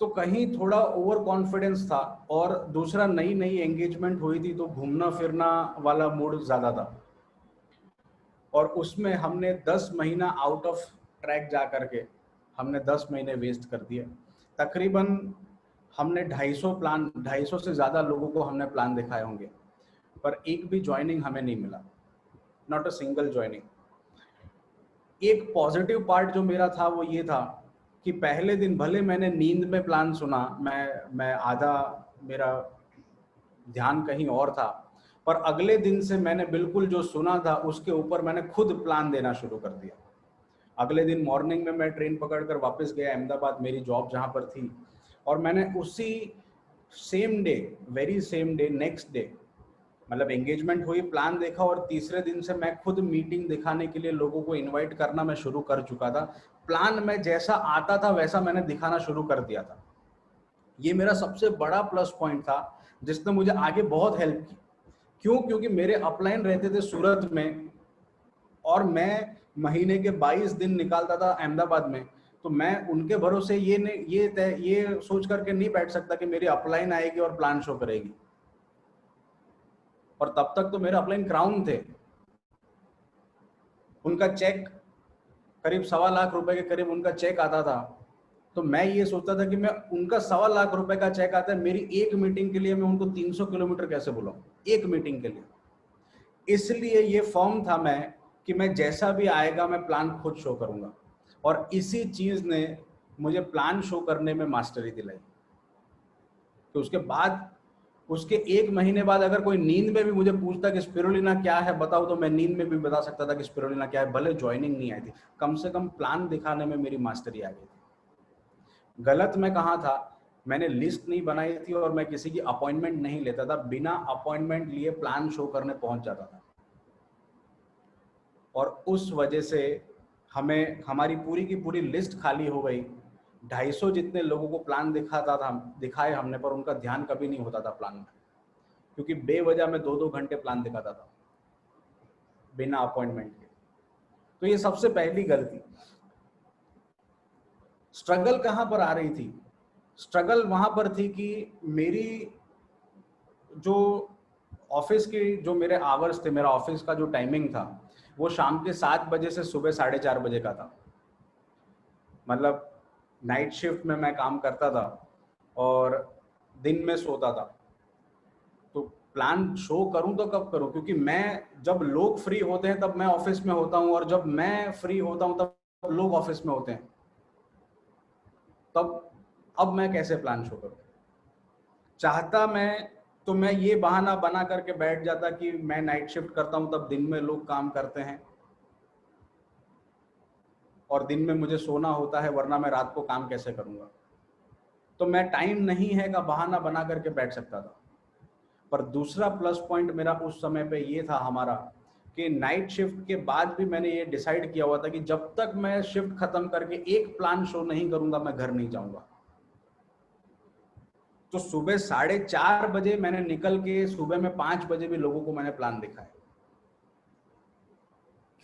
तो कहीं थोड़ा ओवर कॉन्फिडेंस था, और दूसरा नई नई एंगेजमेंट हुई थी तो घूमना फिरना वाला मूड ज्यादा था, और उसमें हमने 10 महीना आउट ऑफ ट्रैक जा करके हमने 10 महीने वेस्ट कर दिए। तकरीबन हमने 250 से ज़्यादा लोगों को हमने प्लान दिखाए होंगे, पर एक भी ज्वाइनिंग हमें नहीं मिला, नॉट अ सिंगल ज्वाइनिंग। एक पॉजिटिव पार्ट जो मेरा था वो ये था कि पहले दिन भले मैंने नींद में प्लान सुना, मैं आधा, मेरा ध्यान कहीं और था, पर अगले दिन से मैंने बिल्कुल जो सुना था उसके ऊपर मैंने खुद प्लान देना शुरू कर दिया। अगले दिन मॉर्निंग में मैं ट्रेन पकड़कर वापस गया अहमदाबाद, मेरी जॉब जहां पर थी, और मैंने उसी same day, very same day, next day, मतलब एंगेजमेंट हुई, प्लान देखा, और तीसरे दिन से मैं खुद मीटिंग दिखाने के लिए लोगों को इनवाइट करना मैं शुरू कर चुका था। प्लान में जैसा आता था वैसा मैंने दिखाना शुरू कर दिया था। ये मेरा सबसे बड़ा प्लस पॉइंट था जिसने मुझे आगे बहुत हेल्प की। क्यों? क्योंकि मेरे अपलाइन रहते थे सूरत में, और मैं महीने के 22 दिन निकालता था अहमदाबाद में। तो मैं उनके भरोसे ये सोच करके नहीं बैठ सकता कि मेरी अपलाइन आएगी और प्लान शो करेगी। और तब तक तो मेरे अपलाइन क्राउन थे, उनका चेक करीब 1.25 लाख रुपए के करीब उनका चेक आता था। तो मैं ये सोचता था कि मैं उनका 1.25 लाख रुपए का चेक आता है, मेरी एक मीटिंग के लिए मैं उनको 300 किलोमीटर कैसे बुलाऊं, एक मीटिंग के लिए। इसलिए ये फॉर्म था मैं, कि मैं जैसा भी आएगा मैं प्लान खुद शो करूंगा, और इसी चीज ने मुझे प्लान शो करने में मास्टरी दिलाई। तो उसके बाद उसके 1 महीने बाद अगर कोई नींद में भी मुझे पूछता कि स्पिरुलिना क्या है बताओ, तो मैं नींद में भी बता सकता था कि स्पिरुलिना क्या है, भले ज्वाइनिंग नहीं आई थी, कम से कम प्लान दिखाने में मेरी मास्टरी आ गई थी। गलत मैं कहाँ था, मैंने लिस्ट नहीं बनाई थी और मैं किसी की अपॉइंटमेंट नहीं लेता था, बिना अपॉइंटमेंट लिए प्लान शो करने पहुंच जाता था, और उस वजह से हमें हमारी पूरी की पूरी लिस्ट खाली हो गई। 250 जितने लोगों को प्लान दिखाए हमने, पर उनका ध्यान कभी नहीं होता था प्लान में, क्योंकि बेवजह में 2-2 घंटे प्लान दिखाता था बिना अपॉइंटमेंट के। तो ये सबसे पहली गलती। स्ट्रगल कहां पर आ रही थी? स्ट्रगल वहां पर थी कि मेरी जो ऑफिस की जो मेरे आवर्स थे, मेरा ऑफिस का जो टाइमिंग था वो शाम के 7 बजे से सुबह 4:30 बजे का था। मतलब नाइट शिफ्ट में मैं काम करता था और दिन में सोता था। तो प्लान शो करूं तो कब करूं, क्योंकि मैं जब लोग फ्री होते हैं तब मैं ऑफिस में होता हूं, और जब मैं फ्री होता हूं तब लोग ऑफिस में होते हैं। तब अब मैं कैसे प्लान शो करूं? चाहता तो मैं ये बहाना बना करके बैठ जाता कि मैं नाइट शिफ्ट करता हूं, तब दिन में लोग काम करते हैं और दिन में मुझे सोना होता है, वरना मैं रात को काम कैसे करूंगा। तो मैं टाइम नहीं है का बहाना बना करके बैठ सकता था। पर दूसरा प्लस पॉइंट मेरा उस समय पे ये था हमारा, कि नाइट शिफ्ट के बाद भी मैंने ये डिसाइड किया हुआ था कि जब तक मैं शिफ्ट खत्म करके एक प्लान शो नहीं करूंगा मैं घर नहीं जाऊंगा। तो सुबह 4:30 बजे मैंने निकल के सुबह में 5 बजे भी लोगों को मैंने प्लान दिखाया।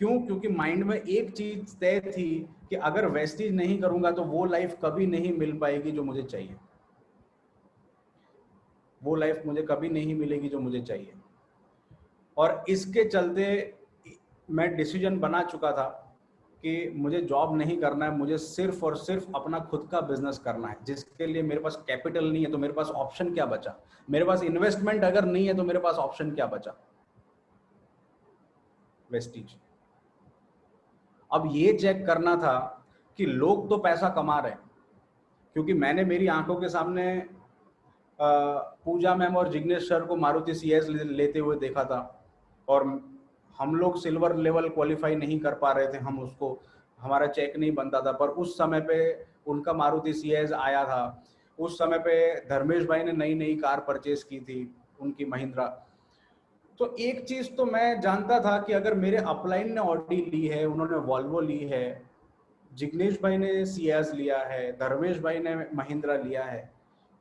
क्यों? क्योंकि माइंड में एक चीज तय थी कि अगर वेस्टीज नहीं करूंगा तो वो लाइफ कभी नहीं मिल पाएगी जो मुझे चाहिए, वो लाइफ मुझे कभी नहीं मिलेगी जो मुझे चाहिए। और इसके चलते मैं डिसीजन बना चुका था कि मुझे जॉब नहीं करना है, मुझे सिर्फ और सिर्फ अपना खुद का बिजनेस करना है, जिसके लिए मेरे पास कैपिटल नहीं है तो मेरे पास ऑप्शन क्या बचा, मेरे पास इन्वेस्टमेंट अगर नहीं है तो मेरे पास ऑप्शन क्या बचा? वेस्टीज। अब ये चेक करना था कि लोग तो पैसा कमा रहे हैं, क्योंकि मैंने मेरी आंखों के सामने पूजा मैम और जिग्नेश सर को मारुति CS लेते हुए देखा था, और हम लोग सिल्वर लेवल क्वालिफाई नहीं कर पा रहे थे, हम उसको हमारा चेक नहीं बनता था। पर उस समय पे उनका मारुति CS आया था। उस समय पे धर्मेश भाई ने नई नई कार परचेज की थी, उनकी महिंद्रा। तो एक चीज तो मैं जानता था कि अगर मेरे अपलाइन ने ऑडी ली है, उन्होंने वॉल्वो ली है, जिग्नेश भाई ने CS लिया है, धर्मेश भाई ने महिंद्रा लिया है,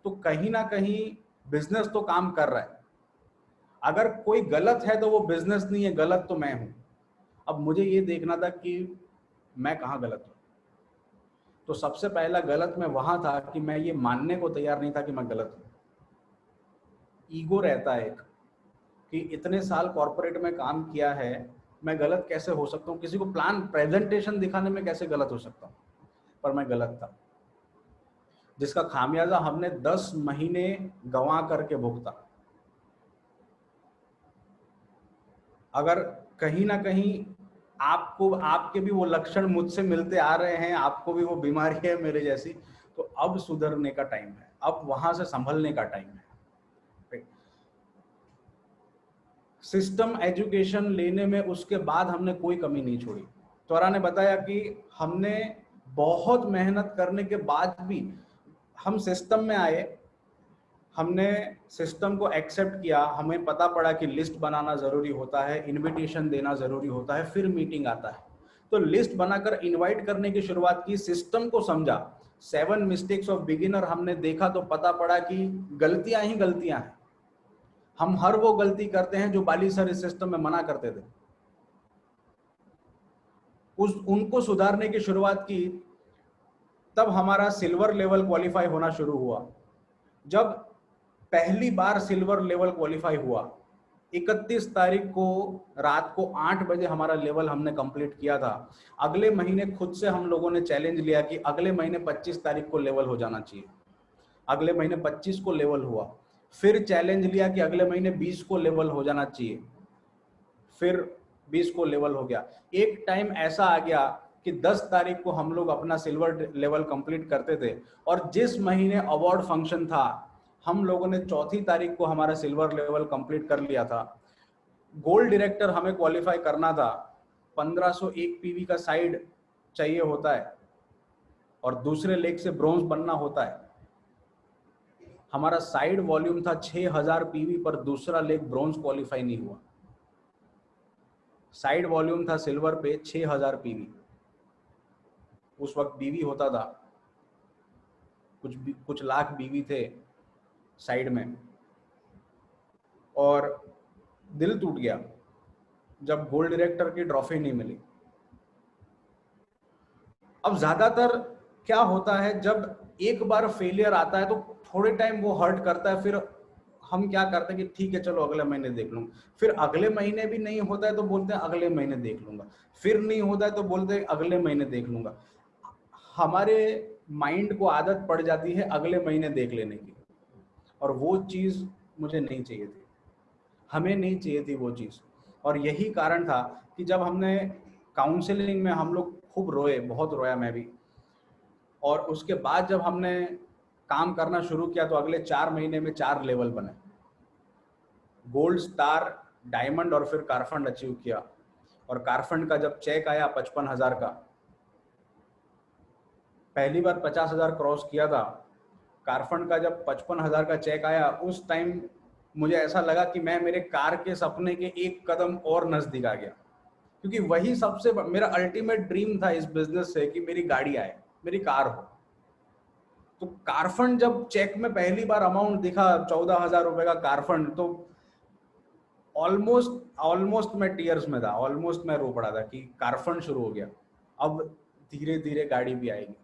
तो कहीं ना कहीं बिजनेस तो काम कर रहा है। अगर कोई गलत है तो वो बिजनेस नहीं है, गलत तो मैं हूं। अब मुझे ये देखना था कि मैं कहाँ गलत हूं। तो सबसे पहला गलत मैं वहां था कि मैं ये मानने को तैयार नहीं था कि मैं गलत हूं। ईगो रहता है एक, कि इतने साल कॉर्पोरेट में काम किया है, मैं गलत कैसे हो सकता हूँ, किसी को प्लान प्रेजेंटेशन दिखाने में कैसे गलत हो सकता हूँ। पर मैं गलत था, जिसका खामियाजा हमने 10 महीने गंवा करके भुगता। अगर कहीं ना कहीं आपको आपके भी वो लक्षण मुझसे मिलते आ रहे हैं, आपको भी वो बीमारी है मेरे जैसी, तो अब सुधरने का टाइम है, अब वहां से संभलने का टाइम है। सिस्टम एजुकेशन लेने में उसके बाद हमने कोई कमी नहीं छोड़ी। त्वरा ने बताया कि हमने बहुत मेहनत करने के बाद भी हम सिस्टम में आए, हमने सिस्टम को एक्सेप्ट किया, हमें पता पड़ा कि लिस्ट बनाना जरूरी होता है, इनविटेशन देना जरूरी होता है, फिर मीटिंग आता है। तो लिस्ट बनाकर इनवाइट करने की शुरुआत की, सिस्टम को समझा, 7 मिस्टेक्स ऑफ बिगिनर हमने देखा, तो पता पड़ा कि गलतियां ही गलतियां हैं। हम हर वो गलती करते हैं जो बाली सर इस सिस्टम में मना करते थे। उनको सुधारने की शुरुआत की, तब हमारा सिल्वर लेवल क्वालिफाई होना शुरू हुआ। जब पहली बार सिल्वर लेवल क्वालिफाई हुआ, 31 तारीख को रात को 8 बजे हमारा लेवल हमने कंप्लीट किया था। अगले महीने खुद से हम लोगों ने चैलेंज लिया कि अगले महीने 25 तारीख को लेवल हो जाना चाहिए। अगले महीने 25 को लेवल हुआ। फिर चैलेंज लिया कि अगले महीने 20 को लेवल हो जाना चाहिए। फिर 20 को लेवल हो गया। एक टाइम ऐसा आ गया कि 10 तारीख को हम लोग अपना सिल्वर लेवल कंप्लीट करते थे, और जिस महीने अवार्ड फंक्शन था हम लोगों ने 4 तारीख को हमारा सिल्वर लेवल कंप्लीट कर लिया था। गोल्ड डायरेक्टर हमें क्वालिफाई करना था। 1501 पीवी का साइड चाहिए होता है और दूसरे लेग से ब्रॉन्ज बनना होता है। हमारा साइड वॉल्यूम था 6000 पीवी पर दूसरा लेग ब्रॉन्ज क्वालिफाई नहीं हुआ। साइड वॉल्यूम था सिल्वर पे 6000 पीवी। उस वक्त बीवी होता था, कुछ लाख बीवी थे साइड में, और दिल टूट गया जब गोल्ड डायरेक्टर की ट्रॉफी नहीं मिली। अब ज्यादातर क्या होता है, जब एक बार फेलियर आता है तो थोड़े टाइम वो हर्ट करता है, फिर हम क्या करते हैं कि ठीक है चलो अगले महीने देख लूंगा। फिर अगले महीने भी नहीं होता है तो बोलते हैं अगले महीने देख लूंगा। फिर नहीं होता है तो बोलते हैं अगले महीने देख लूंगा। हमारे माइंड को आदत पड़ जाती है अगले महीने देख लेने की, और वो चीज़ मुझे नहीं चाहिए थी, हमें नहीं चाहिए थी वो चीज़। और यही कारण था कि जब हमने काउंसलिंग में हम लोग खूब रोए, बहुत रोया मैं भी। और उसके बाद जब हमने काम करना शुरू किया तो अगले 4 महीने में 4 लेवल बने, गोल्ड, स्टार, डायमंड और फिर कारफंड अचीव किया। और कारफंड का जब चेक आया 55,000 का, पहली बार 50,000 क्रॉस किया था। कारफंड का जब 55,000 का चेक आया, उस टाइम मुझे ऐसा लगा कि मैं मेरे कार के सपने के एक कदम और नजदीक आ गया, क्योंकि वही सबसे मेरा अल्टीमेट ड्रीम था इस बिजनेस से कि मेरी गाड़ी आए, मेरी कार हो। तो कारफंड जब चेक में पहली बार अमाउंट दिखा 14,000 रुपए का कारफंड, तो ऑलमोस्ट मैं टीयर्स में था, ऑलमोस्ट मैं रो पड़ा था कि कारफंड शुरू हो गया, अब धीरे धीरे गाड़ी भी आएगी।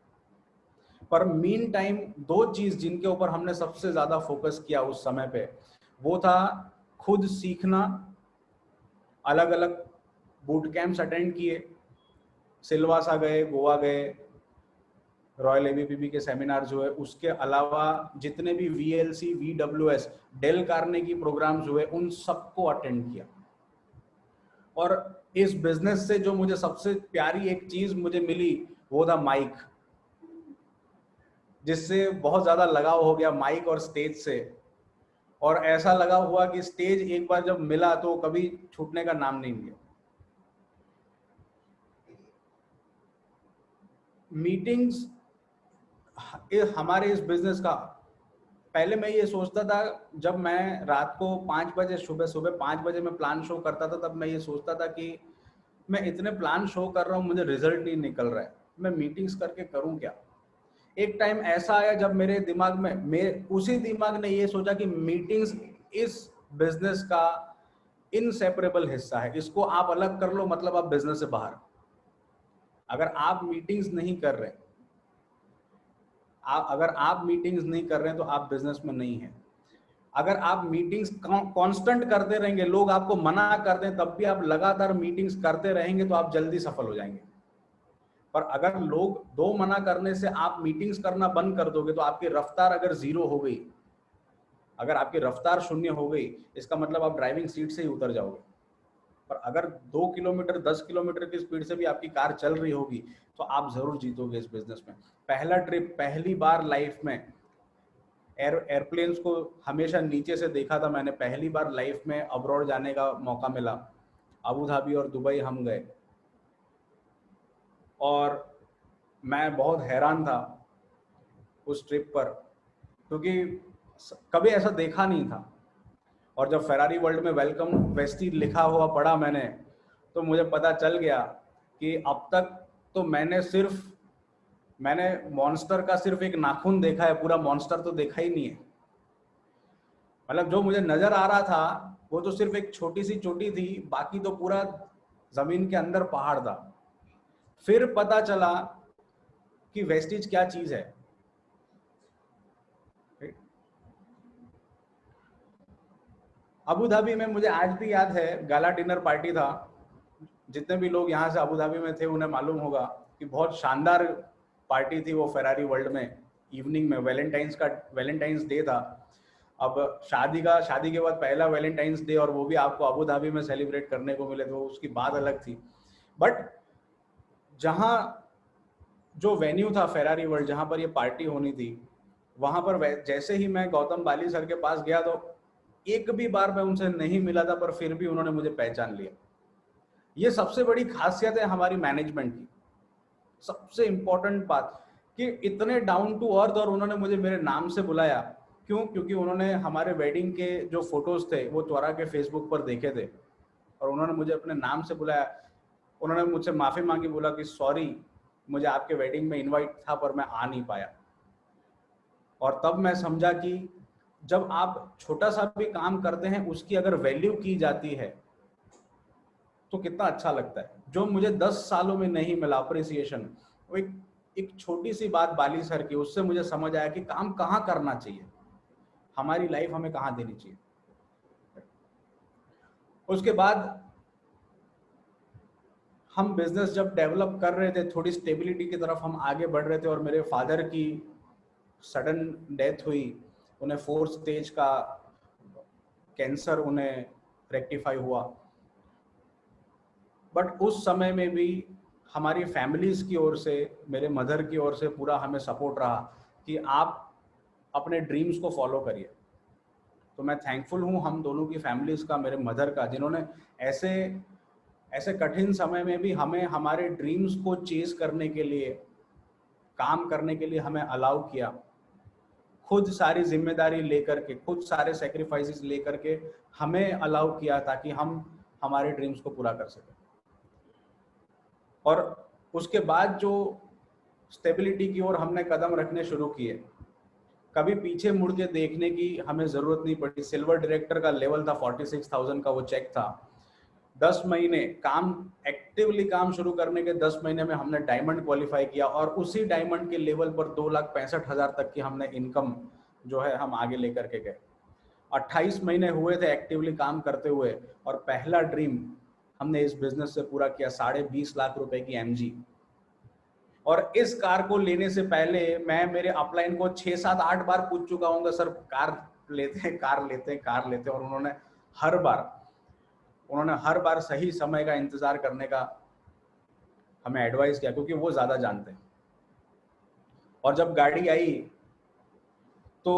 पर मीन टाइम 2 चीज जिनके ऊपर हमने सबसे ज्यादा फोकस किया उस समय पे, वो था खुद सीखना, अलग अलग बूट कैंप्स अटेंड किए, सिलवासा गए, गोवा गए, रॉयल एबीपीबी के सेमिनार्स हुए, उसके अलावा जितने भी VLC, VWS, Dale Carnegie programs हुए, उन सबको अटेंड किया। और इस बिजनेस से जो मुझे सबसे प्यारी एक चीज मुझे मिली वो था माइक, जिससे बहुत ज्यादा लगाव हो गया माइक और स्टेज से। और ऐसा लगा हुआ कि स्टेज एक बार जब मिला तो कभी छूटने का नाम नहीं लिया। मीटिंग्स हमारे इस बिजनेस का, पहले मैं ये सोचता था, जब मैं रात को 5 बजे, सुबह 5 बजे में प्लान शो करता था, तब मैं ये सोचता था कि मैं इतने प्लान शो कर रहा हूँ, मुझे रिजल्ट नहीं निकल रहा है, मैं मीटिंग्स करके करूँ क्या। एक टाइम ऐसा आया जब मेरे दिमाग में उसी दिमाग ने ये सोचा कि मीटिंग्स इस बिजनेस का इनसेपरेबल हिस्सा है, इसको आप अलग कर लो, मतलब आप बिजनेस से बाहर। अगर आप मीटिंग्स नहीं कर रहे, अगर आप मीटिंग्स नहीं कर रहे हैं तो आप बिजनेस में नहीं है। अगर आप मीटिंग्स कांस्टेंट करते रहेंगे, लोग आपको मना कर दें तब भी आप लगातार मीटिंग्स करते रहेंगे, तो आप जल्दी सफल हो जाएंगे। पर अगर लोग 2 मना करने से आप मीटिंग्स करना बंद कर दोगे, तो आपकी रफ्तार अगर 0 हो गई, अगर आपकी रफ्तार 0 हो गई, इसका मतलब आप ड्राइविंग सीट से ही उतर जाओगे। पर अगर 2 किलोमीटर 10 किलोमीटर की स्पीड से भी आपकी कार चल रही होगी, तो आप जरूर जीतोगे इस बिजनेस में। पहला ट्रिप, पहली बार लाइफ में एयरप्लेन्स को हमेशा नीचे से देखा था मैंने, पहली बार लाइफ में अब्रॉड जाने का मौका मिला, अबू धाबी और दुबई हम गए, और मैं बहुत हैरान था उस ट्रिप पर, क्योंकि कभी ऐसा देखा नहीं था। और जब फेरारी वर्ल्ड में वेलकम वेस्टी लिखा हुआ पढ़ा मैंने, तो मुझे पता चल गया कि अब तक तो मैंने मॉन्स्टर का सिर्फ एक नाखून देखा है, पूरा मॉन्स्टर तो देखा ही नहीं है। मतलब जो मुझे नजर आ रहा था वो तो सिर्फ एक छोटी सी चोटी थी, बाकी तो पूरा जमीन के अंदर पहाड़ था। फिर पता चला कि वेस्टिज क्या चीज है। अबू धाबी में मुझे आज भी याद है, गाला डिनर पार्टी था, जितने भी लोग यहाँ से अबू धाबी में थे उन्हें मालूम होगा कि बहुत शानदार पार्टी थी वो फेरारी वर्ल्ड में। इवनिंग में वैलेंटाइंस डे था। अब शादी के बाद पहला वैलेंटाइंस डे, और वो भी आपको अबू धाबी में सेलिब्रेट करने को मिले, तो उसकी बात अलग थी। बट जहाँ जो वेन्यू था फेरारी वर्ल्ड, जहाँ पर ये पार्टी होनी थी, वहां पर जैसे ही मैं गौतम बाली सर के पास गया तो एक भी बार मैं उनसे नहीं मिला था, पर फिर भी उन्होंने मुझे पहचान लिया। ये सबसे बड़ी खासियत है हमारी मैनेजमेंट की। सबसे इंपॉर्टेंट बात कि इतने डाउन टू अर्थ, और उन्होंने मुझे मेरे नाम से बुलाया। क्यों? क्योंकि उन्होंने हमारे वेडिंग के जो फोटोज थे वो त्वरा के फेसबुक पर देखे थे और उन्होंने मुझे अपने नाम से बुलाया। उन्होंने मुझसे माफी मांगी, बोला कि सॉरी, मुझे आपके वेडिंग में इनवाइट था पर मैं आ नहीं पाया। और तब मैं समझा कि जब आप छोटा सा भी काम करते हैं उसकी अगर वैल्यू की जाती है तो कितना अच्छा लगता है। जो मुझे 10 सालों में नहीं मिला अप्रिसिएशन, वो एक छोटी सी बात बाली सर की, उससे मुझे समझ आया कि काम कहाँ करना चाहिए, हमारी लाइफ हमें कहाँ देनी चाहिए। उसके बाद हम बिजनेस जब डेवलप कर रहे थे, थोड़ी स्टेबिलिटी की तरफ हम आगे बढ़ रहे थे, और मेरे फादर की सडन डेथ हुई। उन्हें 4th स्टेज का कैंसर उन्हें रेक्टिफाई हुआ। बट उस समय में भी हमारी फैमिलीज की ओर से, मेरे मदर की ओर से पूरा हमें सपोर्ट रहा कि आप अपने ड्रीम्स को फॉलो करिए। तो मैं थैंकफुल हूँ हम दोनों की फैमिलीज का, मेरे मदर का, जिन्होंने ऐसे कठिन समय में भी हमें हमारे ड्रीम्स को चेज करने के लिए, काम करने के लिए हमें अलाउ किया। खुद सारी जिम्मेदारी लेकर के, खुद सारे सेक्रीफाइसेस लेकर के हमें अलाउ किया ताकि हम हमारे ड्रीम्स को पूरा कर सकें। और उसके बाद जो स्टेबिलिटी की ओर हमने कदम रखने शुरू किए, कभी पीछे मुड़ के देखने की हमें जरूरत नहीं पड़ी। सिल्वर डायरेक्टर का लेवल था 46,000 का, वो चेक था। 10 महीने काम, एक्टिवली काम शुरू करने के 10 महीने में हमने डायमंड क्वालिफाई किया, और उसी डायमंड के लेवल पर 2,65,000 तक की हमने इनकम जो है हम आगे लेकर के गए। 28 महीने हुए थे एक्टिवली काम करते हुए, और पहला ड्रीम हमने इस बिजनेस से पूरा किया, 20.5 लाख रुपए की MG। और इस कार को लेने से पहले मैं मेरे अपलाइन को 6, 7, 8 बार पूछ चुका हूँ, सर कार लेते हैं, कार लेते हैं, कार लेते हैं। और उन्होंने हर बार सही समय का इंतजार करने का हमें एडवाइस किया, क्योंकि वो ज्यादा जानते हैं। और जब गाड़ी आई तो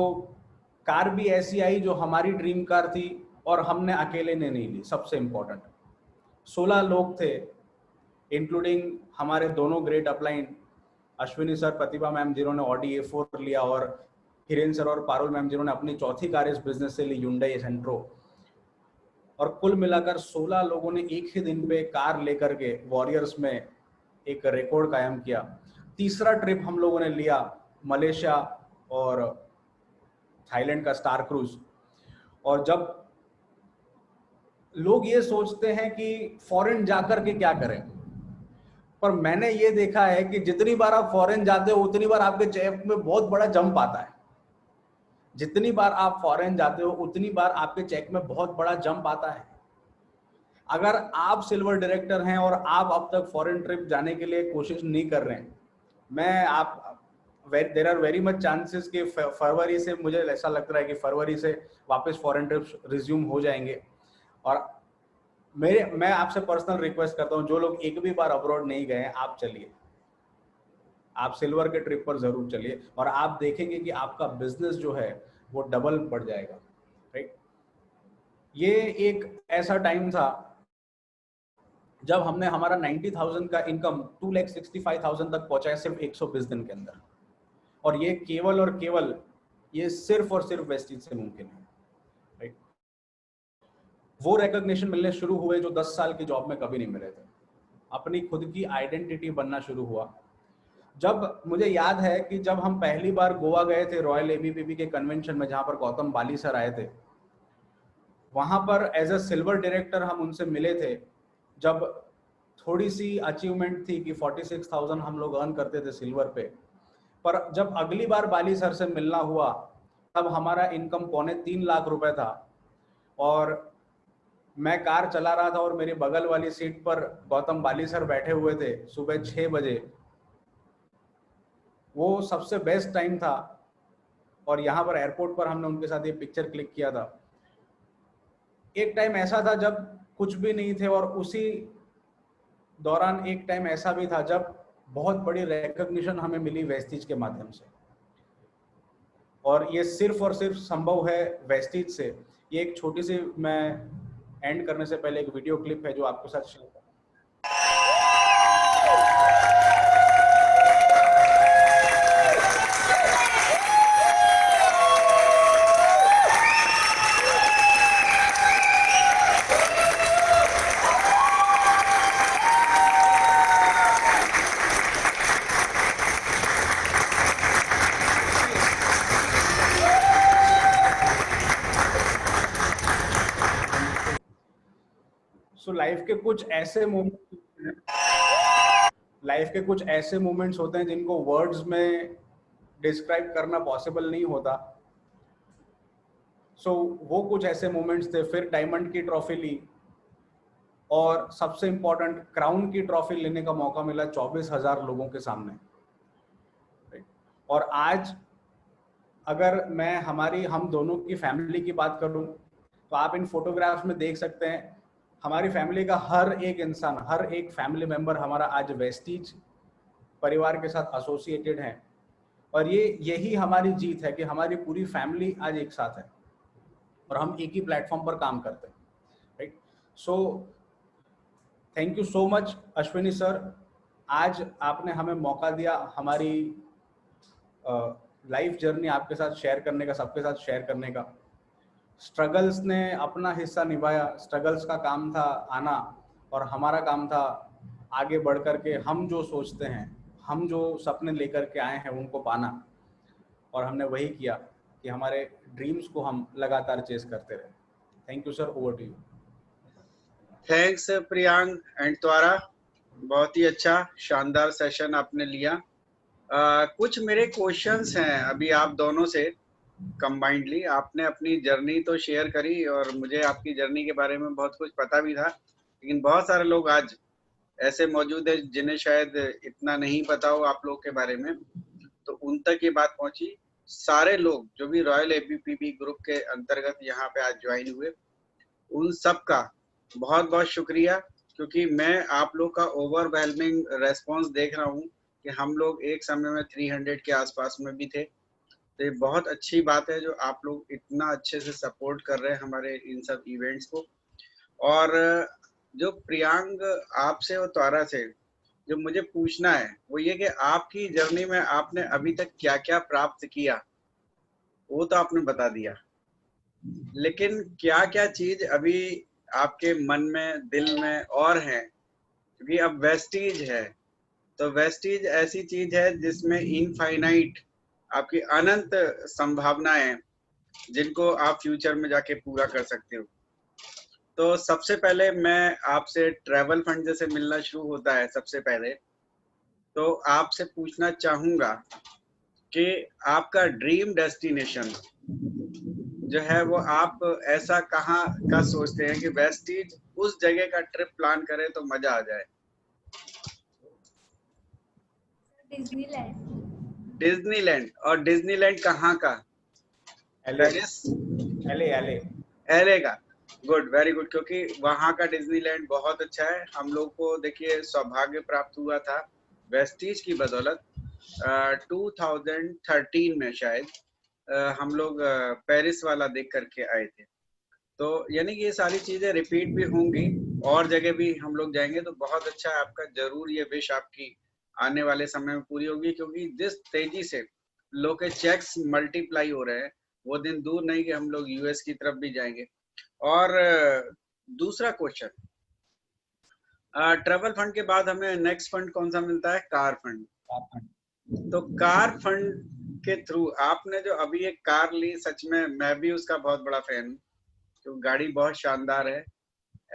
कार भी ऐसी आई जो हमारी ड्रीम कार थी, और हमने अकेले ने नहीं ली। सबसे इंपॉर्टेंट 16 लोग थे, इंक्लूडिंग हमारे दोनों ग्रेट अपलाइन अश्विनी सर, प्रतिभा मैम जिन्होंने ऑडी A4 लिया, और हिरेन सर और पारुल मैम जिन्होंने अपनी चौथी कार इस बिजनेस से ली, Hyundai सेंट्रो। और कुल मिलाकर 16 लोगों ने एक ही दिन पे कार लेकर के वॉरियर्स में एक रिकॉर्ड कायम किया। तीसरा ट्रिप हम लोगों ने लिया मलेशिया और थाईलैंड का स्टार क्रूज। और जब लोग ये सोचते हैं कि फॉरेन जाकर के क्या करें, पर मैंने ये देखा है कि जितनी बार आप फॉरेन जाते हो उतनी बार आपके चेक में बहुत बड़ा जंप आता है। जितनी बार आप फॉरेन जाते हो उतनी बार आपके चेक में बहुत बड़ा जंप आता है। अगर आप सिल्वर डायरेक्टर हैं और आप अब तक फॉरेन ट्रिप जाने के लिए कोशिश नहीं कर रहे हैं, there are very much chances कि फरवरी से, मुझे ऐसा लग रहा है कि फरवरी से वापस फॉरेन ट्रिप्स रिज्यूम हो जाएंगे। और मैं आपसे पर्सनल रिक्वेस्ट करता हूं, जो लोग एक भी बार अब्रॉड नहीं गए, आप चलिए, आप सिल्वर के ट्रिप पर जरूर चलिए, और आप देखेंगे कि आपका बिजनेस जो है वो डबल बढ़ जाएगा। राइट? ये एक ऐसा टाइम था जब हमने हमारा 90,000 का इनकम 2,65,000 तक पहुंचाया सिर्फ 120 दिन के अंदर। और ये केवल और केवल, ये सिर्फ और सिर्फ वेस्टीज से मुमकिन है। राइट? वो रिकॉग्निशन मिलने शुरू हुए जो 10 साल की जॉब में कभी नहीं मिले थे। अपनी खुद की आइडेंटिटी बनना शुरू हुआ। जब मुझे याद है कि जब हम पहली बार गोवा गए थे रॉयल ABPP के कन्वेंशन में, जहां पर गौतम बाली सर आए थे, वहां पर एज अ सिल्वर डायरेक्टर हम उनसे मिले थे। जब थोड़ी सी अचीवमेंट थी कि 46,000 हम लोग अर्न करते थे सिल्वर पे, पर जब अगली बार बाली सर से मिलना हुआ तब हमारा इनकम 3.25 लाख रुपए था। और मैं कार चला रहा था और मेरे बगल वाली सीट पर गौतम बाली सर बैठे हुए थे सुबह 6 बजे। वो सबसे बेस्ट टाइम था, और यहाँ पर एयरपोर्ट पर हमने उनके साथ ये पिक्चर क्लिक किया था। एक टाइम ऐसा था जब कुछ भी नहीं थे, और उसी दौरान एक टाइम ऐसा भी था जब बहुत बड़ी रिकॉग्निशन हमें मिली वेस्टीज के माध्यम से। और ये सिर्फ और सिर्फ संभव है वेस्टीज से। ये एक छोटी सी, मैं एंड करने से पहले एक वीडियो क्लिप है जो आपके साथ शेयर करूं। सो लाइफ के कुछ ऐसे मोमेंट्स होते हैं जिनको वर्ड्स में डिस्क्राइब करना पॉसिबल नहीं होता। सो वो कुछ ऐसे मोमेंट्स थे। फिर डायमंड की ट्रॉफी ली और सबसे इम्पोर्टेंट क्राउन की ट्रॉफी लेने का मौका मिला 24,000 लोगों के सामने। और आज अगर मैं हम दोनों की फैमिली की बात करूं तो आप इन फोटोग्राफ्स में देख सकते हैं हमारी फैमिली का हर एक इंसान, हर एक फैमिली मेंबर हमारा आज वेस्टीज परिवार के साथ एसोसिएटेड है। और यही हमारी जीत है कि हमारी पूरी फैमिली आज एक साथ है और हम एक ही प्लेटफॉर्म पर काम करते हैं, right. So thank you so much Ashwini sir, आज आपने हमें मौका दिया हमारी लाइफ जर्नी आपके साथ शेयर करने का, सबके साथ शेयर करने का। स्ट्रगल्स ने अपना हिस्सा निभाया, स्ट्रगल्स का काम था आना और हमारा काम था आगे बढ़ कर के हम जो सोचते हैं, हम जो सपने लेकर के आए हैं उनको पाना। और हमने वही किया कि हमारे ड्रीम्स को हम लगातार चेस करते रहे। Thank you sir, over to you. Thanks Priyank and Twara, बहुत ही अच्छा शानदार सेशन आपने लिया। कुछ मेरे क्वेश्चंस हैं अभी आप दोनों से कंबाइंडली। आपने अपनी जर्नी तो शेयर करी और मुझे आपकी जर्नी के बारे में बहुत कुछ पता भी था, लेकिन बहुत सारे लोग आज ऐसे मौजूद है जिन्हें शायद इतना नहीं पता हो आप लोग के बारे में, तो उन तक ये बात पहुंची। सारे लोग जो भी रॉयल एबीपीबी ग्रुप के अंतर्गत यहाँ पे आज ज्वाइन हुए, उन सब का बहुत बहुत शुक्रिया, क्योंकि मैं आप लोग का ओवरवेलमिंग रेस्पॉन्स देख रहा हूँ कि हम लोग एक समय में 300 के आसपास में भी थे। तो ये बहुत अच्छी बात है जो आप लोग इतना अच्छे से सपोर्ट कर रहे हैं हमारे इन सब इवेंट्स को। और जो प्रियांक आपसे और त्वारा से जो मुझे पूछना है वो ये कि आपकी जर्नी में आपने अभी तक क्या क्या प्राप्त किया, वो तो आपने बता दिया, लेकिन क्या क्या चीज अभी आपके मन में, दिल में और है? क्योंकि अब वेस्टीज है, तो वेस्टीज ऐसी चीज है जिसमें इनफाइनाइट आपकी अनंत संभावनाएं, जिनको आप फ्यूचर में जाके पूरा कर सकते हो। तो सबसे पहले मैं आपसे ट्रैवल फंड जैसे मिलना शुरू होता है, सबसे पहले तो आपसे पूछना चाहूंगा कि आपका ड्रीम डेस्टिनेशन जो है वो आप ऐसा कहाँ का सोचते हैं कि वेस्टीज उस जगह का ट्रिप प्लान करें तो मजा आ जाए? डिज्नीलैंड। और डिज्नीलैंड कहाँ का? पेरिस, एलए का। गुड, वेरी गुड, क्योंकि वहाँ का डिज्नीलैंड बहुत अच्छा है। हम लोग को देखिए सौभाग्य प्राप्त हुआ था वेस्टीज की बदौलत। 2013 में शायद हम लोग पेरिस वाला देख करके आए थे। तो यानी कि ये सारी चीजें रिपीट भी होंगी और जगह भी हम लोग जाएंगे, तो बहुत अच्छा है। आपका जरूर ये विश आपकी आने वाले समय में पूरी होगी, क्योंकि जिस तेजी से लोग के चेक्स मल्टीप्लाई हो रहे हैं वो दिन दूर नहीं कि हम लोग यूएस की तरफ भी जाएंगे। और दूसरा क्वेश्चन, ट्रैवल फंड के बाद हमें नेक्स्ट फंड कौन सा मिलता है? Car fund. तो कार फंड के थ्रू आपने जो अभी एक कार ली, सच में मैं भी उसका बहुत बड़ा फैन हूँ, तो गाड़ी बहुत शानदार है,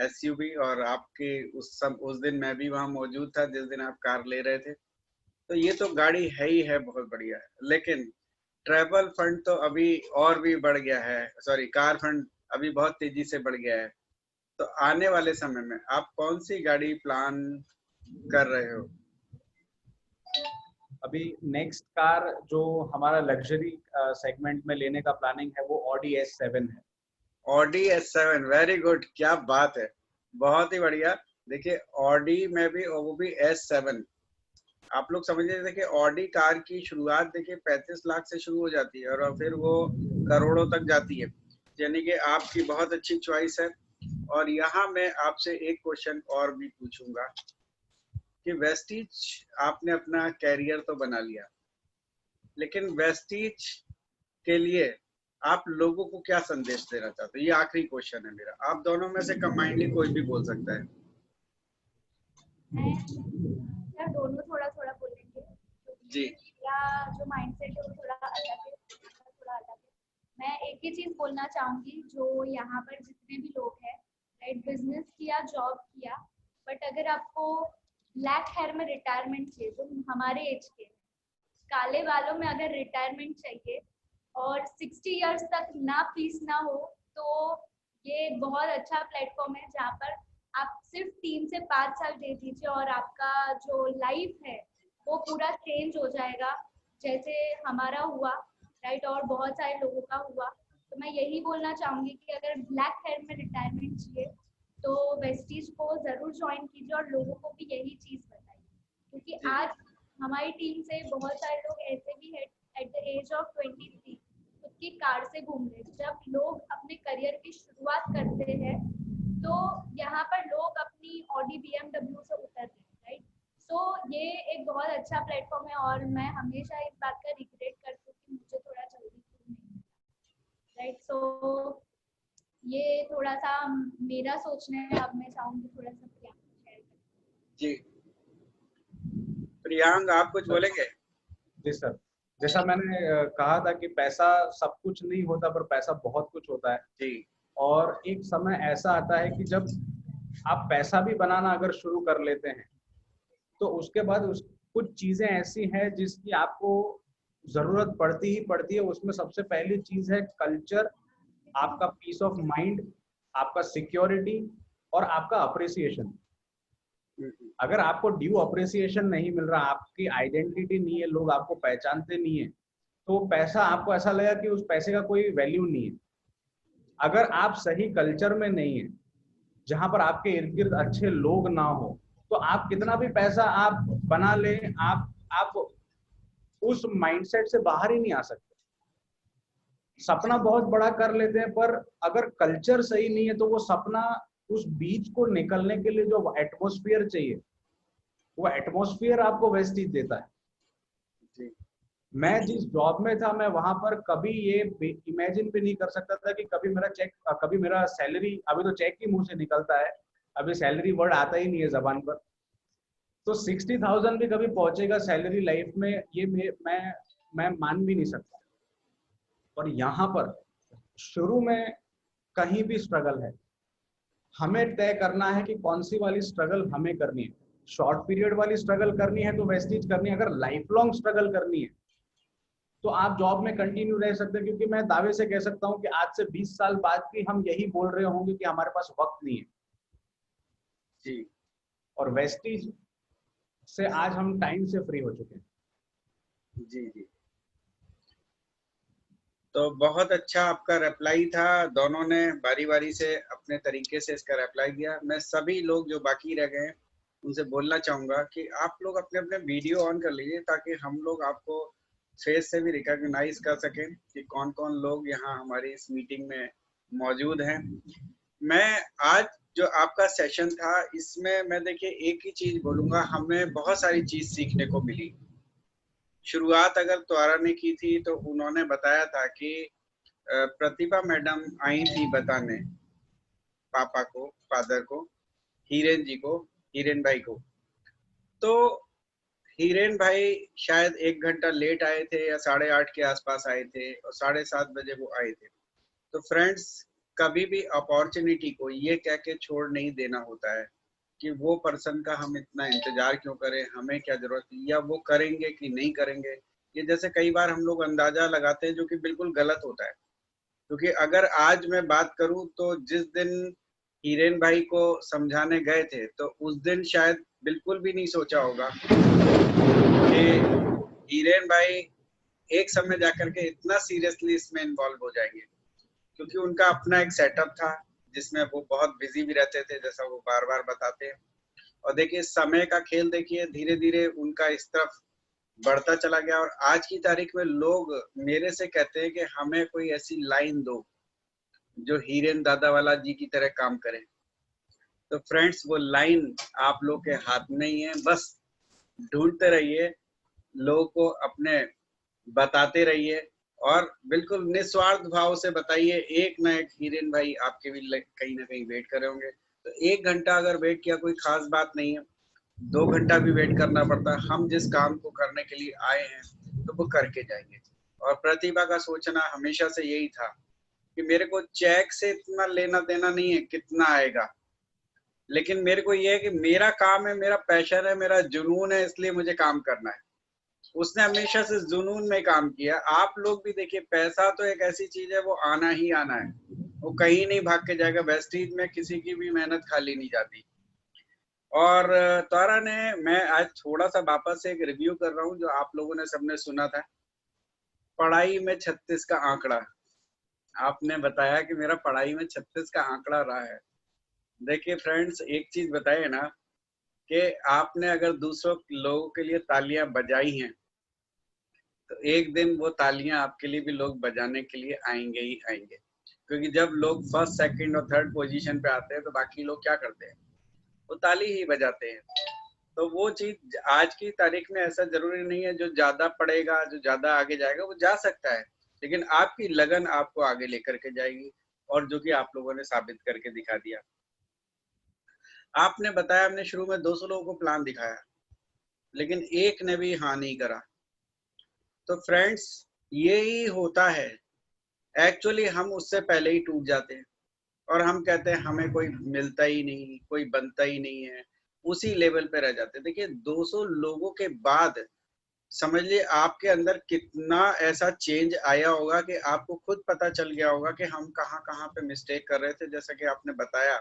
एसयूवी। और आपके उस दिन मैं भी वहां मौजूद था जिस दिन आप कार ले रहे थे। तो ये तो गाड़ी है ही है, बहुत बढ़िया है। लेकिन ट्रैवल फंड तो अभी और भी बढ़ गया है, सॉरी कार फंड अभी बहुत तेजी से बढ़ गया है। तो आने वाले समय में आप कौन सी गाड़ी प्लान कर रहे हो? अभी नेक्स्ट कार जो हमारा लग्जरी सेगमेंट में लेने का प्लानिंग है वो ऑडी S7 है। ऑडी S7, वेरी गुड, क्या बात है, बहुत ही बढ़िया। देखिए ऑडी में भी, और वो भी S7, आप लोग समझ रहे थे कि ऑडी कार की शुरुआत देखिए 35 लाख से शुरू हो जाती है और फिर वो करोड़ों तक जाती है, यानी कि आपकी बहुत अच्छी चॉइस है। और यहाँ मैं आपसे एक क्वेश्चन और भी पूछूंगा कि वेस्टीज आपने अपना कैरियर तो बना लिया, लेकिन वेस्टीज के लिए आप लोगों को क्या संदेश देना चाहते हो? ये आखिरी क्वेश्चन है मेरा, आप दोनों में से कंबाइंडली कोई भी बोल सकता है। या दोनों थोड़ा थोड़ा बोलेंगे जी। या जो माइंडसेट है वो थोड़ा अलग है, थोड़ा अलग है। मैं एक ही चीज बोलना चाहूंगी, जो यहाँ पर जितने भी लोग हैं, राइट, बिजनेस किया, जॉब किया, बट अगर आपको ब्लैक हेयर में रिटायरमेंट चाहिए, जो हमारे एज के काले बालों में अगर रिटायरमेंट चाहिए और 60 इयर्स तक ना पीस ना हो, तो ये बहुत अच्छा प्लेटफॉर्म है जहाँ पर आप सिर्फ 3 से 5 साल दे दीजिए और आपका जो लाइफ है वो पूरा चेंज हो जाएगा, जैसे हमारा हुआ, राइट, और बहुत सारे लोगों का हुआ। तो मैं यही बोलना चाहूंगी कि अगर ब्लैक हेयर में रिटायरमेंट चाहिए तो वेस्टीज को जरूर ज्वाइन कीजिए और लोगों को भी यही चीज बताइए, क्योंकि आज हमारी टीम से बहुत सारे लोग ऐसे भी है एट द एज ऑफ 23 खुद की कार से घूम रहे। जब लोग अपने करियर की शुरुआत करते हैं तो यहाँ पर लोग अपनी ऑडी BMW से उतर रहे हैं, राइट। सो ये एक बहुत अच्छा प्लेटफॉर्म है और मैं हमेशा इस बात का रिग्रेट करती हूँ कि मुझे थोड़ा जल्दी क्यों नहीं मिला, राइट। सो ये थोड़ा सा मेरा सोचना है। अब मैं चाहूंगी थोड़ा सा शेयर करें। जी प्रियांक, आप कुछ बोलेंगे? जी सर, जैसा मैंने कहा था कि पैसा सब कुछ नहीं होता, पर पैसा बहुत कुछ होता है। जी। और एक समय ऐसा आता है कि जब आप पैसा भी बनाना अगर शुरू कर लेते हैं तो उसके बाद कुछ चीजें ऐसी हैं जिसकी आपको जरूरत पड़ती ही पड़ती है। उसमें सबसे पहली चीज है कल्चर, आपका पीस ऑफ माइंड, आपका सिक्योरिटी और आपका अप्रिसिएशन। अगर आपको ड्यू अप्रिसिएशन नहीं मिल रहा, आपकी आइडेंटिटी नहीं है, लोग आपको पहचानते नहीं है, तो पैसा आपको ऐसा लगेगा कि उस पैसे का कोई वैल्यू नहीं है। अगर आप सही कल्चर में नहीं है, जहां पर आपके इर्द गिर्द अच्छे लोग ना हो, तो आप कितना भी पैसा आप बना लें, आप उस माइंडसेट से बाहर ही नहीं आ सकते। सपना बहुत बड़ा कर लेते हैं, पर अगर कल्चर सही नहीं है तो वो सपना, उस बीच को निकलने के लिए जो एटमॉस्फेयर चाहिए, वो एटमॉस्फेयर आपको वेस्टीज देता है। जी। मैं जिस जॉब में था, मैं वहां पर कभी ये इमेजिन भी नहीं कर सकता था कि कभी मेरा सैलरी, अभी तो चेक ही मुंह से निकलता है, अभी सैलरी वर्ड आता ही नहीं है जबान पर, तो 60,000 भी कभी पहुंचेगा सैलरी लाइफ में, ये मैं मान भी नहीं सकता। और यहाँ पर शुरू में कहीं भी स्ट्रगल है, हमें तय करना है कि कौन सी वाली स्ट्रगल हमें करनी है। शॉर्ट पीरियड वाली स्ट्रगल करनी है तो वेस्टीज करनी है, अगर लाइफ लॉन्ग स्ट्रगल करनी है तो आप जॉब में कंटिन्यू रह सकते हैं। क्योंकि मैं दावे से कह सकता हूं कि आज से 20 साल बाद भी हम यही बोल रहे होंगे कि हमारे पास वक्त नहीं है। जी। और वेस्टीज से आज हम टाइम से फ्री हो चुके हैं। जी जी। तो बहुत अच्छा आपका रिप्लाई था, दोनों ने बारी बारी से अपने तरीके से इसका रिप्लाई दिया। मैं सभी लोग जो बाकी रह गए उनसे बोलना चाहूंगा कि आप लोग अपने अपने वीडियो ऑन कर लीजिए, ताकि हम लोग आपको फेस से भी रिकॉग्नाइज कर सकें कि कौन कौन लोग यहाँ हमारी इस मीटिंग में मौजूद हैं। मैं आज जो आपका सेशन था, इसमें मैं देखिए एक ही चीज बोलूंगा, हमें बहुत सारी चीज सीखने को मिली। शुरुआत अगर त्वारा ने की थी तो उन्होंने बताया था कि प्रतिभा मैडम आई थी बताने पापा को, फादर को, हीरेन जी को, हीरेन भाई को। तो हीरेन भाई शायद 1 घंटा लेट आए थे या 8:30 के आसपास आए थे और 7:30 बजे वो आए थे। तो फ्रेंड्स, कभी भी अपॉर्चुनिटी को ये कह के छोड़ नहीं देना होता है कि वो पर्सन का हम इतना इंतजार क्यों करें, हमें क्या जरूरत है, या वो करेंगे कि नहीं करेंगे। ये जैसे कई बार हम लोग अंदाजा लगाते हैं, जो कि बिल्कुल गलत होता है। क्योंकि अगर आज मैं बात करूं तो जिस दिन हीरेन भाई को समझाने गए थे, तो उस दिन शायद बिल्कुल भी नहीं सोचा होगा कि हीरेन भाई एक समय जाकर के इतना सीरियसली इसमें इन्वॉल्व हो जाएंगे। क्योंकि उनका अपना एक सेटअप था जिसमें वो बहुत बिजी भी रहते थे, जैसा वो बार बार बताते हैं। और देखिए समय का खेल देखिए धीरे धीरे उनका इस तरफ बढ़ता चला गया। और आज की तारीख में लोग मेरे से कहते हैं कि हमें कोई ऐसी लाइन दो जो हीरेन दादावाला जी की तरह काम करे। तो फ्रेंड्स वो लाइन आप लोग के हाथ में ही है, बस ढूंढते रहिए, लोगों को अपने बताते रहिए और बिल्कुल निस्वार्थ भाव से बताइए। एक ना एक हीरेन भाई आपके भी कहीं ना कहीं वेट कर रहे होंगे। तो 1 घंटा अगर वेट किया कोई खास बात नहीं है, 2 घंटा भी वेट करना पड़ता है। हम जिस काम को करने के लिए आए हैं तो वो करके जाएंगे। और प्रतिभा का सोचना हमेशा से यही था कि मेरे को चेक से इतना लेना देना नहीं है कितना आएगा, लेकिन मेरे को ये है कि मेरा काम है, मेरा पैशन है, मेरा जुनून है, इसलिए मुझे काम करना है। उसने हमेशा से जुनून में काम किया। आप लोग भी देखिए, पैसा तो एक ऐसी चीज है, वो आना ही आना है, वो कहीं नहीं भाग के जाएगा। वेस्टीज में किसी की भी मेहनत खाली नहीं जाती। और तारा ने, मैं आज थोड़ा सा वापस से एक रिव्यू कर रहा हूँ जो आप लोगों ने सबने सुना था, पढ़ाई में 36 का आंकड़ा। आपने बताया कि मेरा पढ़ाई में 36 का आंकड़ा रहा है। देखिए फ्रेंड्स, एक चीज बताए ना कि आपने अगर दूसरों लोगों के लिए तालियां बजाई हैं तो एक दिन वो तालियां आपके लिए भी लोग बजाने के लिए आएंगे ही आएंगे। क्योंकि जब लोग फर्स्ट, सेकंड और थर्ड पोजीशन पे आते हैं तो बाकी लोग क्या करते हैं, वो ताली ही बजाते हैं। तो वो चीज आज की तारीख में ऐसा जरूरी नहीं है जो ज्यादा पढ़ेगा, जो ज्यादा आगे जाएगा वो जा सकता है, लेकिन आपकी लगन आपको आगे लेकर के जाएगी, और जो कि आप लोगों ने साबित करके दिखा दिया। आपने बताया, हमने शुरू में 200 लोगों को प्लान दिखाया, लेकिन एक ने भी हाँ नहीं करा। तो फ्रेंड्स, यही होता है। एक्चुअली हम उससे पहले ही टूट जाते हैं और हम कहते हैं हमें कोई मिलता ही नहीं, कोई बनता ही नहीं है, उसी लेवल पे रह जाते हैं। देखिए 200 लोगों के बाद समझ लिए आपके अंदर कितना ऐसा चेंज आया होगा कि आपको खुद पता चल गया होगा कि हम कहाँ कहाँ पे मिस्टेक कर रहे थे। जैसा कि आपने बताया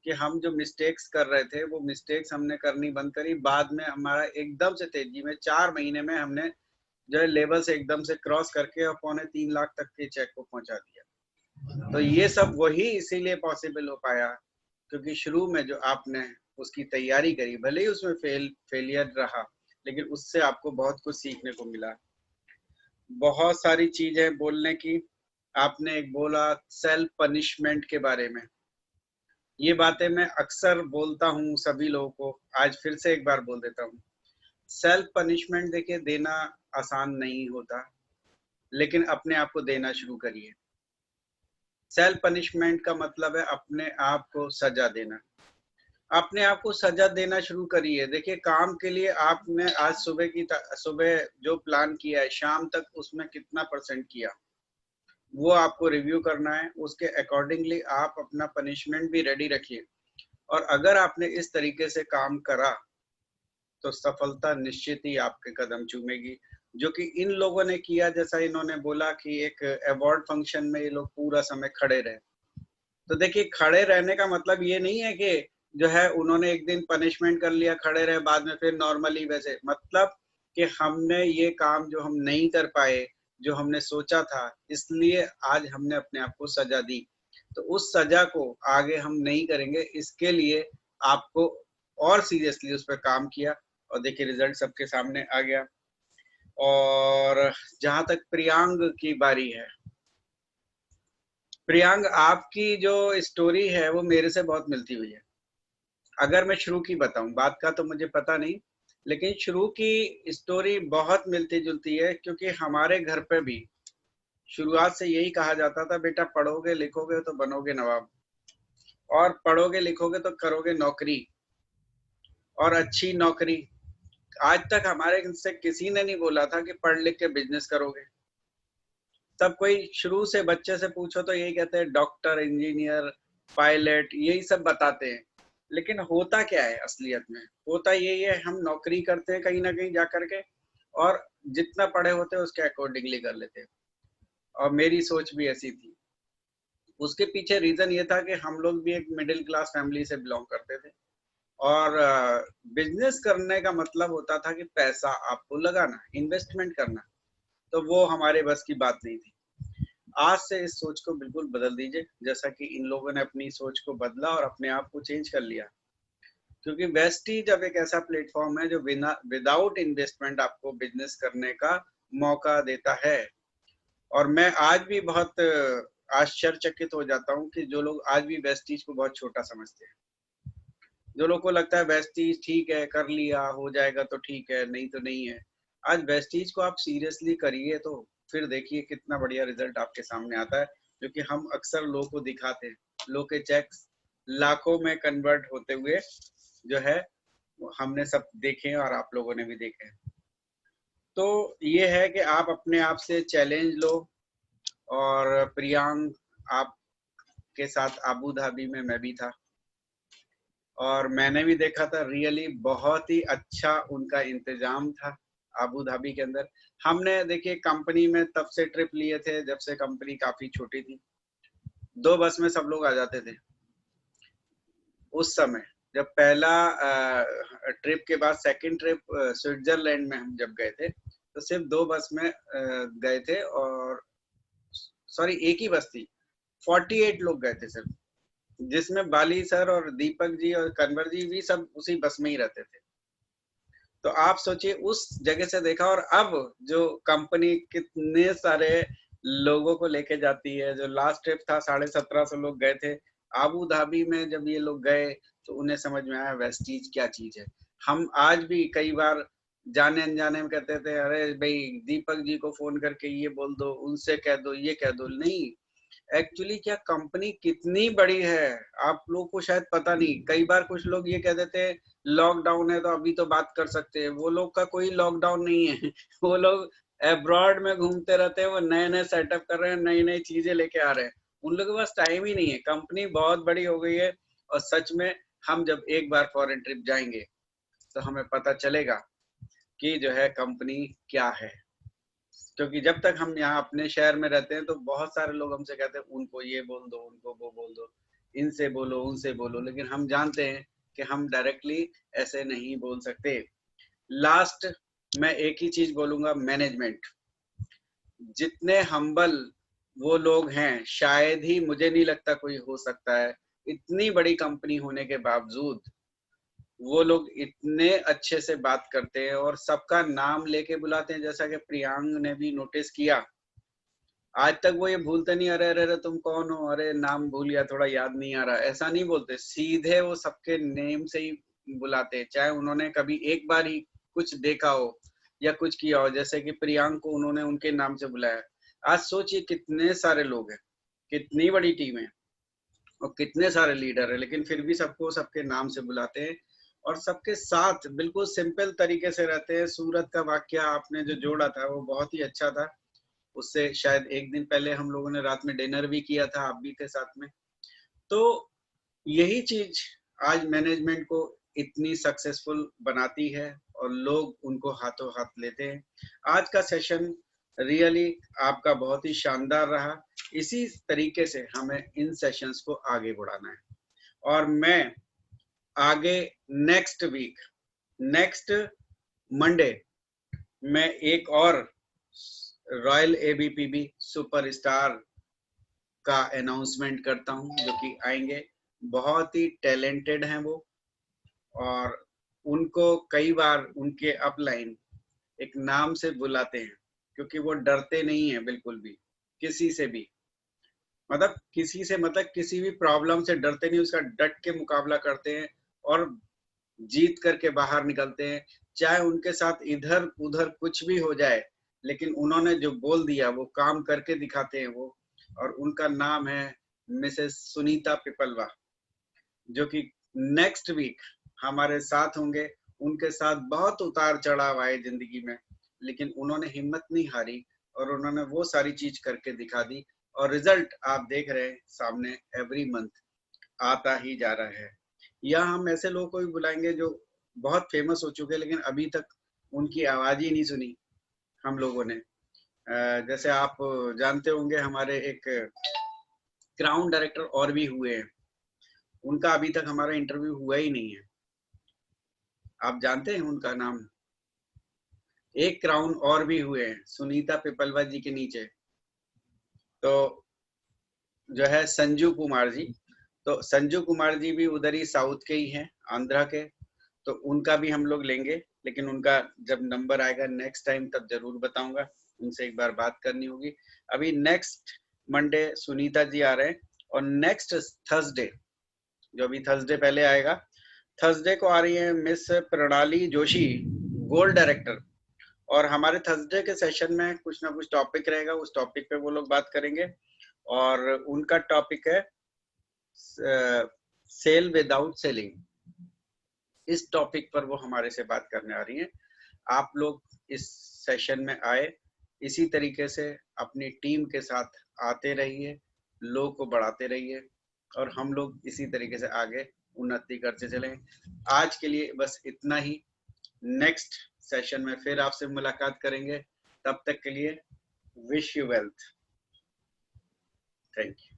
कि हम जो मिस्टेक्स कर रहे थे वो मिस्टेक्स हमने करनी बंद करी। बाद में हमारा एकदम से तेजी में 4 महीने में हमने जो है लेवल से एकदम से क्रॉस करके और 2.25 लाख तक के चेक को पहुंचा दिया। तो ये सब वही इसीलिए पॉसिबल हो पाया क्योंकि शुरू में जो आपने उसकी तैयारी करी, भले ही उसमें फेलियर रहा, लेकिन उससे आपको बहुत कुछ सीखने को मिला। बहुत सारी चीजें बोलने की। आपने एक बोला सेल्फ पनिशमेंट के बारे में। ये बातें मैं अक्सर बोलता हूँ सभी लोगों को, आज फिर से एक बार बोल देता हूँ। सेल्फ पनिशमेंट देखिए देना आसान नहीं होता, लेकिन अपने आप को देना शुरू करिए। सेल्फ पनिशमेंट का मतलब है अपने आप को सजा देना। अपने आप को सजा देना शुरू करिए। देखिए काम के लिए आपने आज सुबह जो प्लान किया है, शाम तक उसमें कितना % किया, वो आपको रिव्यू करना है। उसके अकॉर्डिंगली आप अपना पनिशमेंट भी रेडी रखिए। और अगर आपने इस तरीके से काम करा तो सफलता निश्चित ही आपके कदम चूमेगी, जो कि इन लोगों ने किया। जैसा इन्होंने बोला कि एक अवार्ड फंक्शन में ये लोग पूरा समय खड़े रहे। तो देखिए खड़े रहने का मतलब ये नहीं है कि जो है उन्होंने एक दिन पनिशमेंट कर लिया, खड़े रहे, बाद में फिर नॉर्मली वैसे। मतलब कि हमने ये काम जो हम नहीं कर पाए, जो हमने सोचा था, इसलिए आज हमने अपने आप को सजा दी। तो उस सजा को आगे हम नहीं करेंगे, इसके लिए आपको और सीरियसली उस पर काम किया और देखिए रिजल्ट सबके सामने आ गया। और जहां तक प्रियांग की बारी है, प्रियांग आपकी जो स्टोरी है वो मेरे से बहुत मिलती हुई है। अगर मैं शुरू की बताऊं, बात का तो मुझे पता नहीं, लेकिन शुरू की स्टोरी बहुत मिलती जुलती है। क्योंकि हमारे घर पे भी शुरुआत से यही कहा जाता था, बेटा पढ़ोगे लिखोगे तो बनोगे नवाब, और पढ़ोगे लिखोगे तो करोगे नौकरी, और अच्छी नौकरी। आज तक हमारे से किसी ने नहीं बोला था कि पढ़ लिख के बिजनेस करोगे। सब कोई शुरू से बच्चे से पूछो तो यही कहते हैं डॉक्टर, इंजीनियर, पायलट, यही सब बताते हैं। लेकिन होता क्या है असलियत में? होता यही है, हम नौकरी करते हैं कहीं ना कहीं जा करके, और जितना पढ़े होते हैं उसके अकॉर्डिंगली कर लेते हैं। और मेरी सोच भी ऐसी थी। उसके पीछे रीजन ये था कि हम लोग भी एक मिडिल क्लास फैमिली से बिलोंग करते थे, और बिजनेस करने का मतलब होता था कि पैसा आपको लगाना, इन्वेस्टमेंट करना। तो वो हमारे बस की बात नहीं थी। आज से इस सोच को बिल्कुल बदल दीजिए, जैसा कि इन लोगों ने अपनी सोच को बदला और अपने आप को चेंज कर लिया। क्योंकि वेस्टीज अब एक ऐसा प्लेटफॉर्म है जो विदाउट इन्वेस्टमेंट आपको बिजनेस करने का मौका देता है। और मैं आज भी बहुत आश्चर्यचकित हो जाता हूँ कि जो लोग आज भी वेस्टीज को बहुत छोटा समझते हैं, जो लोग को लगता है वेस्टीज ठीक है, कर लिया, हो जाएगा तो ठीक है, नहीं तो नहीं है। आज वेस्टीज को आप सीरियसली करिए तो फिर देखिए कितना बढ़िया रिजल्ट आपके सामने आता है, जो कि हम अक्सर लोगों को दिखाते हैं। लोग के चेक्स लाखों में कन्वर्ट होते हुए जो है हमने सब देखे और आप लोगों ने भी देखे। तो ये है कि आप अपने आप से चैलेंज लो। और प्रियांक आपके साथ अबू धाबी में मैं भी था और मैंने भी देखा था, रियली बहुत ही अच्छा उनका इंतजाम था अबू धाबी के अंदर। हमने देखिए कंपनी में तब से ट्रिप लिए थे जब से कंपनी काफी छोटी थी, 2 बस में सब लोग आ जाते थे। उस समय जब पहला ट्रिप के बाद सेकंड ट्रिप स्विट्जरलैंड में हम जब गए थे तो सिर्फ 2 बस में गए थे, और सॉरी एक ही बस थी, 48 लोग गए थे सिर्फ, जिसमें बाली सर और दीपक जी और कन्वर जी भी सब उसी बस में ही रहते थे। तो आप सोचिए उस जगह से देखा, और अब जो कंपनी कितने सारे लोगों को लेके जाती है। जो लास्ट ट्रिप था 1750 लोग गए थे अबू धाबी में, जब ये लोग गए तो उन्हें समझ में आया वेस्टीज क्या चीज है। हम आज भी कई बार जाने अनजाने में कहते थे, अरे भाई दीपक जी को फोन करके ये बोल दो, उनसे कह दो, ये कह दो। नहीं, एक्चुअली क्या कंपनी कितनी बड़ी है आप लोग को शायद पता नहीं। कई बार कुछ लोग ये कह देते हैं लॉकडाउन है तो अभी तो बात कर सकते हैं, वो लोग का कोई लॉकडाउन नहीं है। वो लोग अब्रॉड में घूमते रहते हैं, वो नए नए सेटअप कर रहे हैं, नई नई चीजें लेके आ रहे हैं। उन लोगों के पास टाइम ही नहीं है। कंपनी बहुत बड़ी हो गई है और सच में हम जब एक बार फॉरेन ट्रिप जाएंगे तो हमें पता चलेगा कि जो है कंपनी क्या है। क्योंकि जब तक हम यहाँ अपने शहर में रहते हैं तो बहुत सारे लोग हमसे कहते हैं उनको ये बोल दो, उनको वो बोल दो, इनसे बोलो, उनसे बोलो, लेकिन हम जानते हैं कि हम डायरेक्टली ऐसे नहीं बोल सकते। लास्ट मैं एक ही चीज बोलूंगा, मैनेजमेंट। जितने हम्बल वो लोग हैं शायद ही, मुझे नहीं लगता कोई हो सकता है इतनी बड़ी कंपनी होने के बावजूद वो लोग इतने अच्छे से बात करते हैं और सबका नाम लेके बुलाते हैं। जैसा कि प्रियांक ने भी नोटिस किया, आज तक वो ये भूलते नहीं, अरे अरे अरे तुम कौन हो, अरे नाम भूल गया, थोड़ा याद नहीं आ रहा, ऐसा नहीं बोलते। सीधे वो सबके नेम से ही बुलाते हैं, चाहे उन्होंने कभी एक बार ही कुछ देखा हो या कुछ किया हो। जैसे कि प्रियांक को उन्होंने उनके नाम से बुलाया। आज सोचिए कितने सारे लोग हैं, कितनी बड़ी टीम है और कितने सारे लीडर है, लेकिन फिर भी सबको सबके नाम से बुलाते हैं और सबके साथ बिल्कुल सिंपल तरीके से रहते हैं। सूरत का वाकया आपने जो जोड़ा था वो बहुत ही अच्छा था। उससे शायद एक दिन पहले हम लोगों ने रात में डिनर भी किया था, आप भी थे साथ में। तो यही चीज आज मैनेजमेंट को इतनी सक्सेसफुल बनाती है और लोग उनको हाथों हाथ लेते हैं। आज का सेशन रियली आपका बहुत ही शानदार रहा। इसी तरीके से हमें इन सेशंस को आगे बढ़ाना है और मैं आगे नेक्स्ट वीक, नेक्स्ट मंडे मैं एक और रॉयल एबीपीबी सुपरस्टार का अनाउंसमेंट करता हूं जो कि आएंगे। बहुत ही टैलेंटेड हैं वो और उनको कई बार उनके अपलाइन एक नाम से बुलाते हैं क्योंकि वो डरते नहीं है बिल्कुल भी किसी से भी। मतलब किसी से, मतलब किसी भी प्रॉब्लम से डरते नहीं, उसका डट के मुकाबला करते हैं और जीत करके बाहर निकलते हैं। चाहे उनके साथ इधर उधर कुछ भी हो जाए, लेकिन उन्होंने जो बोल दिया वो काम करके दिखाते हैं वो। और उनका नाम है मिसेस सुनीता पिपलवा, जो कि नेक्स्ट वीक हमारे साथ होंगे। उनके साथ बहुत उतार चढ़ाव आए जिंदगी में, लेकिन उन्होंने हिम्मत नहीं हारी और उन्होंने वो सारी चीज करके दिखा दी और रिजल्ट आप देख रहे हैं सामने एवरी मंथ आता ही जा रहा है। या हम ऐसे लोगों को भी बुलाएंगे जो बहुत फेमस हो चुके हैं लेकिन अभी तक उनकी आवाज ही नहीं सुनी हम लोगों ने। जैसे आप जानते होंगे हमारे एक क्राउन डायरेक्टर और भी हुए हैं, उनका अभी तक हमारा इंटरव्यू हुआ ही नहीं है। आप जानते हैं उनका नाम? एक क्राउन और भी हुए हैं सुनीता पिपलवा जी के नीचे, तो जो है संजू कुमार जी। तो संजू कुमार जी भी उधर ही साउथ के ही हैं, आंध्रा के। तो उनका भी हम लोग लेंगे, लेकिन उनका जब नंबर आएगा नेक्स्ट टाइम तब जरूर बताऊंगा, उनसे एक बार बात करनी होगी। अभी नेक्स्ट मंडे सुनीता जी आ रहे हैं, और नेक्स्ट थर्सडे, जो अभी थर्सडे पहले आएगा, थर्सडे को आ रही है मिस प्रणाली जोशी, गोल्ड डायरेक्टर। और हमारे थर्सडे के सेशन में कुछ ना कुछ टॉपिक रहेगा, उस टॉपिक पे वो लोग बात करेंगे, और उनका टॉपिक है सेल विदाउट सेलिंग। इस टॉपिक पर वो हमारे से बात करने आ रही हैं। आप लोग इस सेशन में आए, इसी तरीके से अपनी टीम के साथ आते रहिए, लोग को बढ़ाते रहिए, और हम लोग इसी तरीके से आगे उन्नति करते चलें। आज के लिए बस इतना ही। नेक्स्ट सेशन में फिर आपसे मुलाकात करेंगे। तब तक के लिए wish you wealth. Thank you.